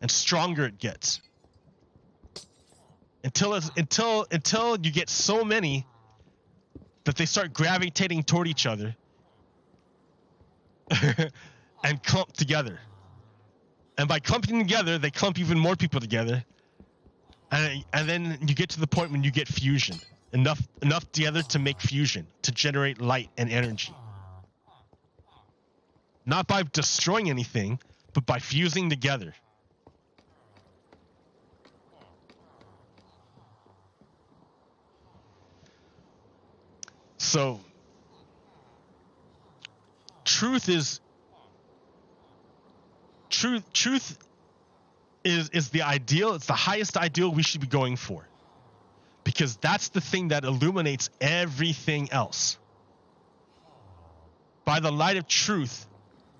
and stronger it gets. Until you get so many that they start gravitating toward each other and clump together. And by clumping together, they clump even more people together. And then you get to the point when you get fusion. Enough together to make fusion, to generate light and energy. Not by destroying anything, but by fusing together. So, truth is the ideal. It's the highest ideal we should be going for. because that's the thing that illuminates everything else. By the light of truth,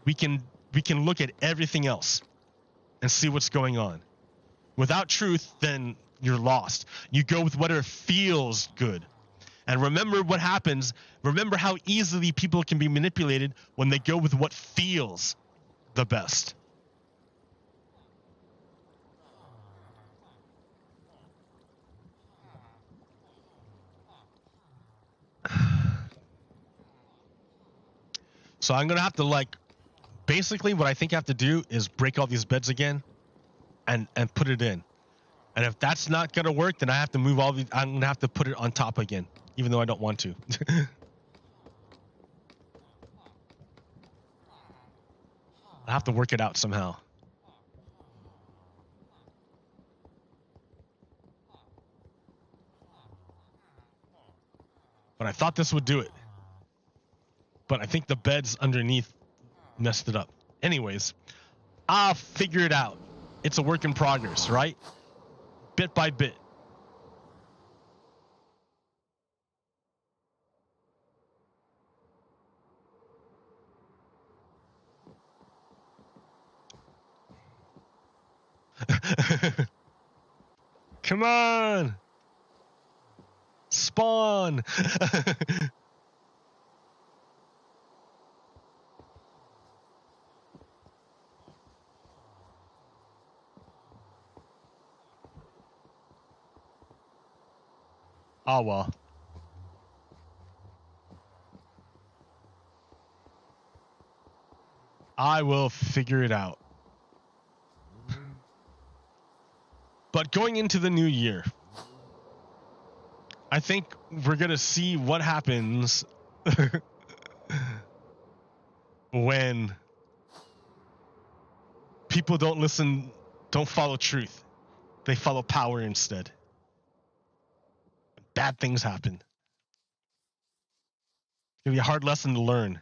we can look at everything else and see what's going on. Without truth, then you're lost. You go with whatever feels good. And remember what happens. Remember how easily people can be manipulated when they go with what feels the best. So I'm going to have to basically what I think I have to do is break all these beds again and put it in. And if that's not going to work, then I have to move all these. I'm going to have to put it on top again, even though I don't want to. I have to work it out somehow. But I thought this would do it. But I think the beds underneath messed it up. Anyways, I'll figure it out. It's a work in progress, right? Bit by bit. Come on. Spawn. Oh well. I will figure it out. But going into the new year, I think we're going to see what happens when people don't listen, don't follow truth. They follow power instead. Bad things happen. It's going to be a hard lesson to learn.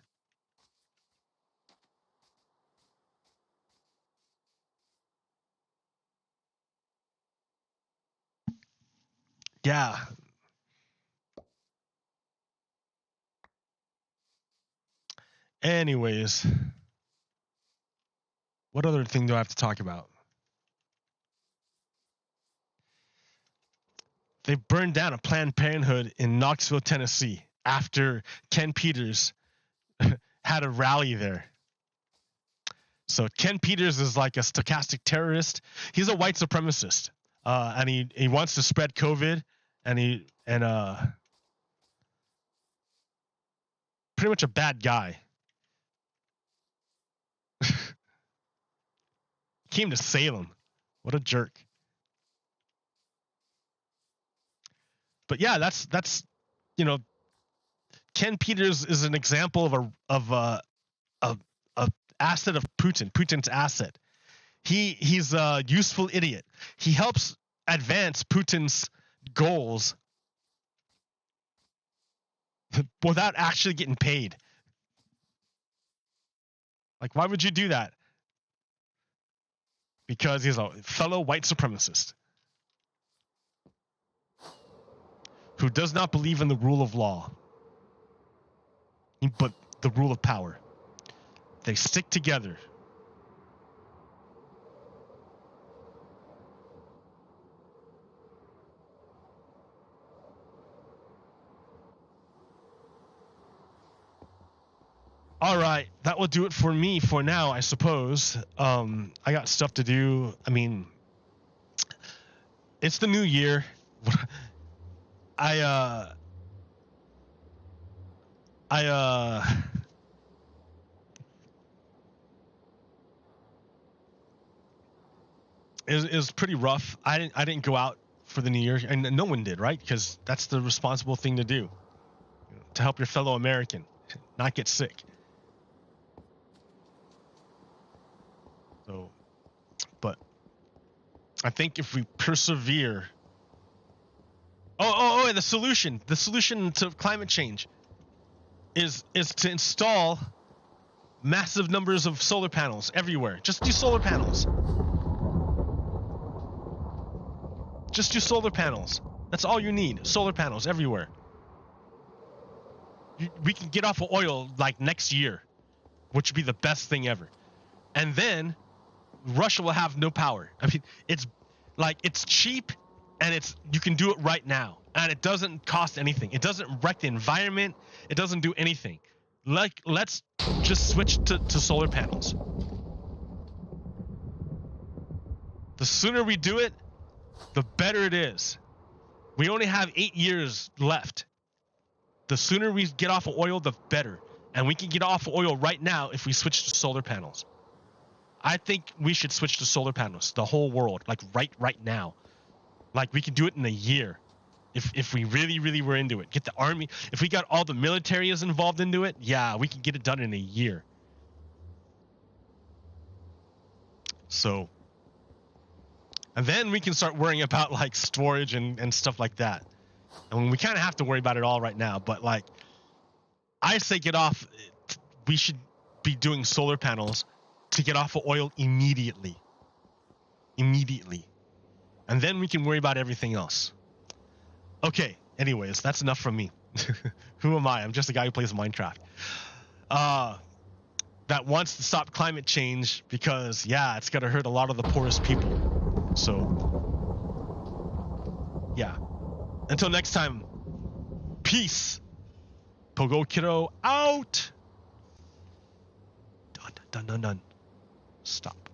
Yeah. Anyways, what other thing do I have to talk about? They burned down a Planned Parenthood in Knoxville, Tennessee, after Ken Peters had a rally there. So Ken Peters is like a stochastic terrorist. He's a white supremacist, and he wants to spread COVID, and pretty much a bad guy. Came to Salem. What a jerk. But yeah, that's Ken Peters is an example of a asset of Putin. Putin's asset. He's a useful idiot. He helps advance Putin's goals without actually getting paid. Like, why would you do that? Because he's a fellow white supremacist who does not believe in the rule of law, but the rule of power. They stick together. All right, that will do it for me for now, I suppose. I got stuff to do. I mean, it's the new year. It was pretty rough. I didn't go out for the new year, and no one did, right? Because that's the responsible thing to do, to help your fellow American not get sick. So, but I think if we persevere. Oh, the solution to climate change is to install massive numbers of solar panels everywhere. Just do solar panels. Just do solar panels. That's all you need. Solar panels everywhere. We can get off of oil like next year, which would be the best thing ever. And then Russia will have no power. I mean, it's cheap, and you can do it right now, and it doesn't cost anything. It doesn't wreck the environment. It doesn't do anything. Let's just switch to solar panels. The sooner we do it, the better it is. We only have 8 years left. The sooner we get off of oil, the better. And we can get off of oil right now if we switch to solar panels. I think we should switch to solar panels, the whole world, like right now. Like we can do it in a year. If we really were into it. Get the army, if we got all the military is involved into it, yeah, we can get it done in a year. So, and then we can start worrying about like storage and stuff like that. And we kind of have to worry about it all right now, but like I say we should be doing solar panels to get off of oil immediately. And then we can worry about everything else. Okay, anyways, that's enough from me. Who am I? I'm just a guy who plays Minecraft. That wants to stop climate change because, yeah, it's going to hurt a lot of the poorest people. So, yeah. Until next time, peace. Pogo Kiddo out. Done. Stop.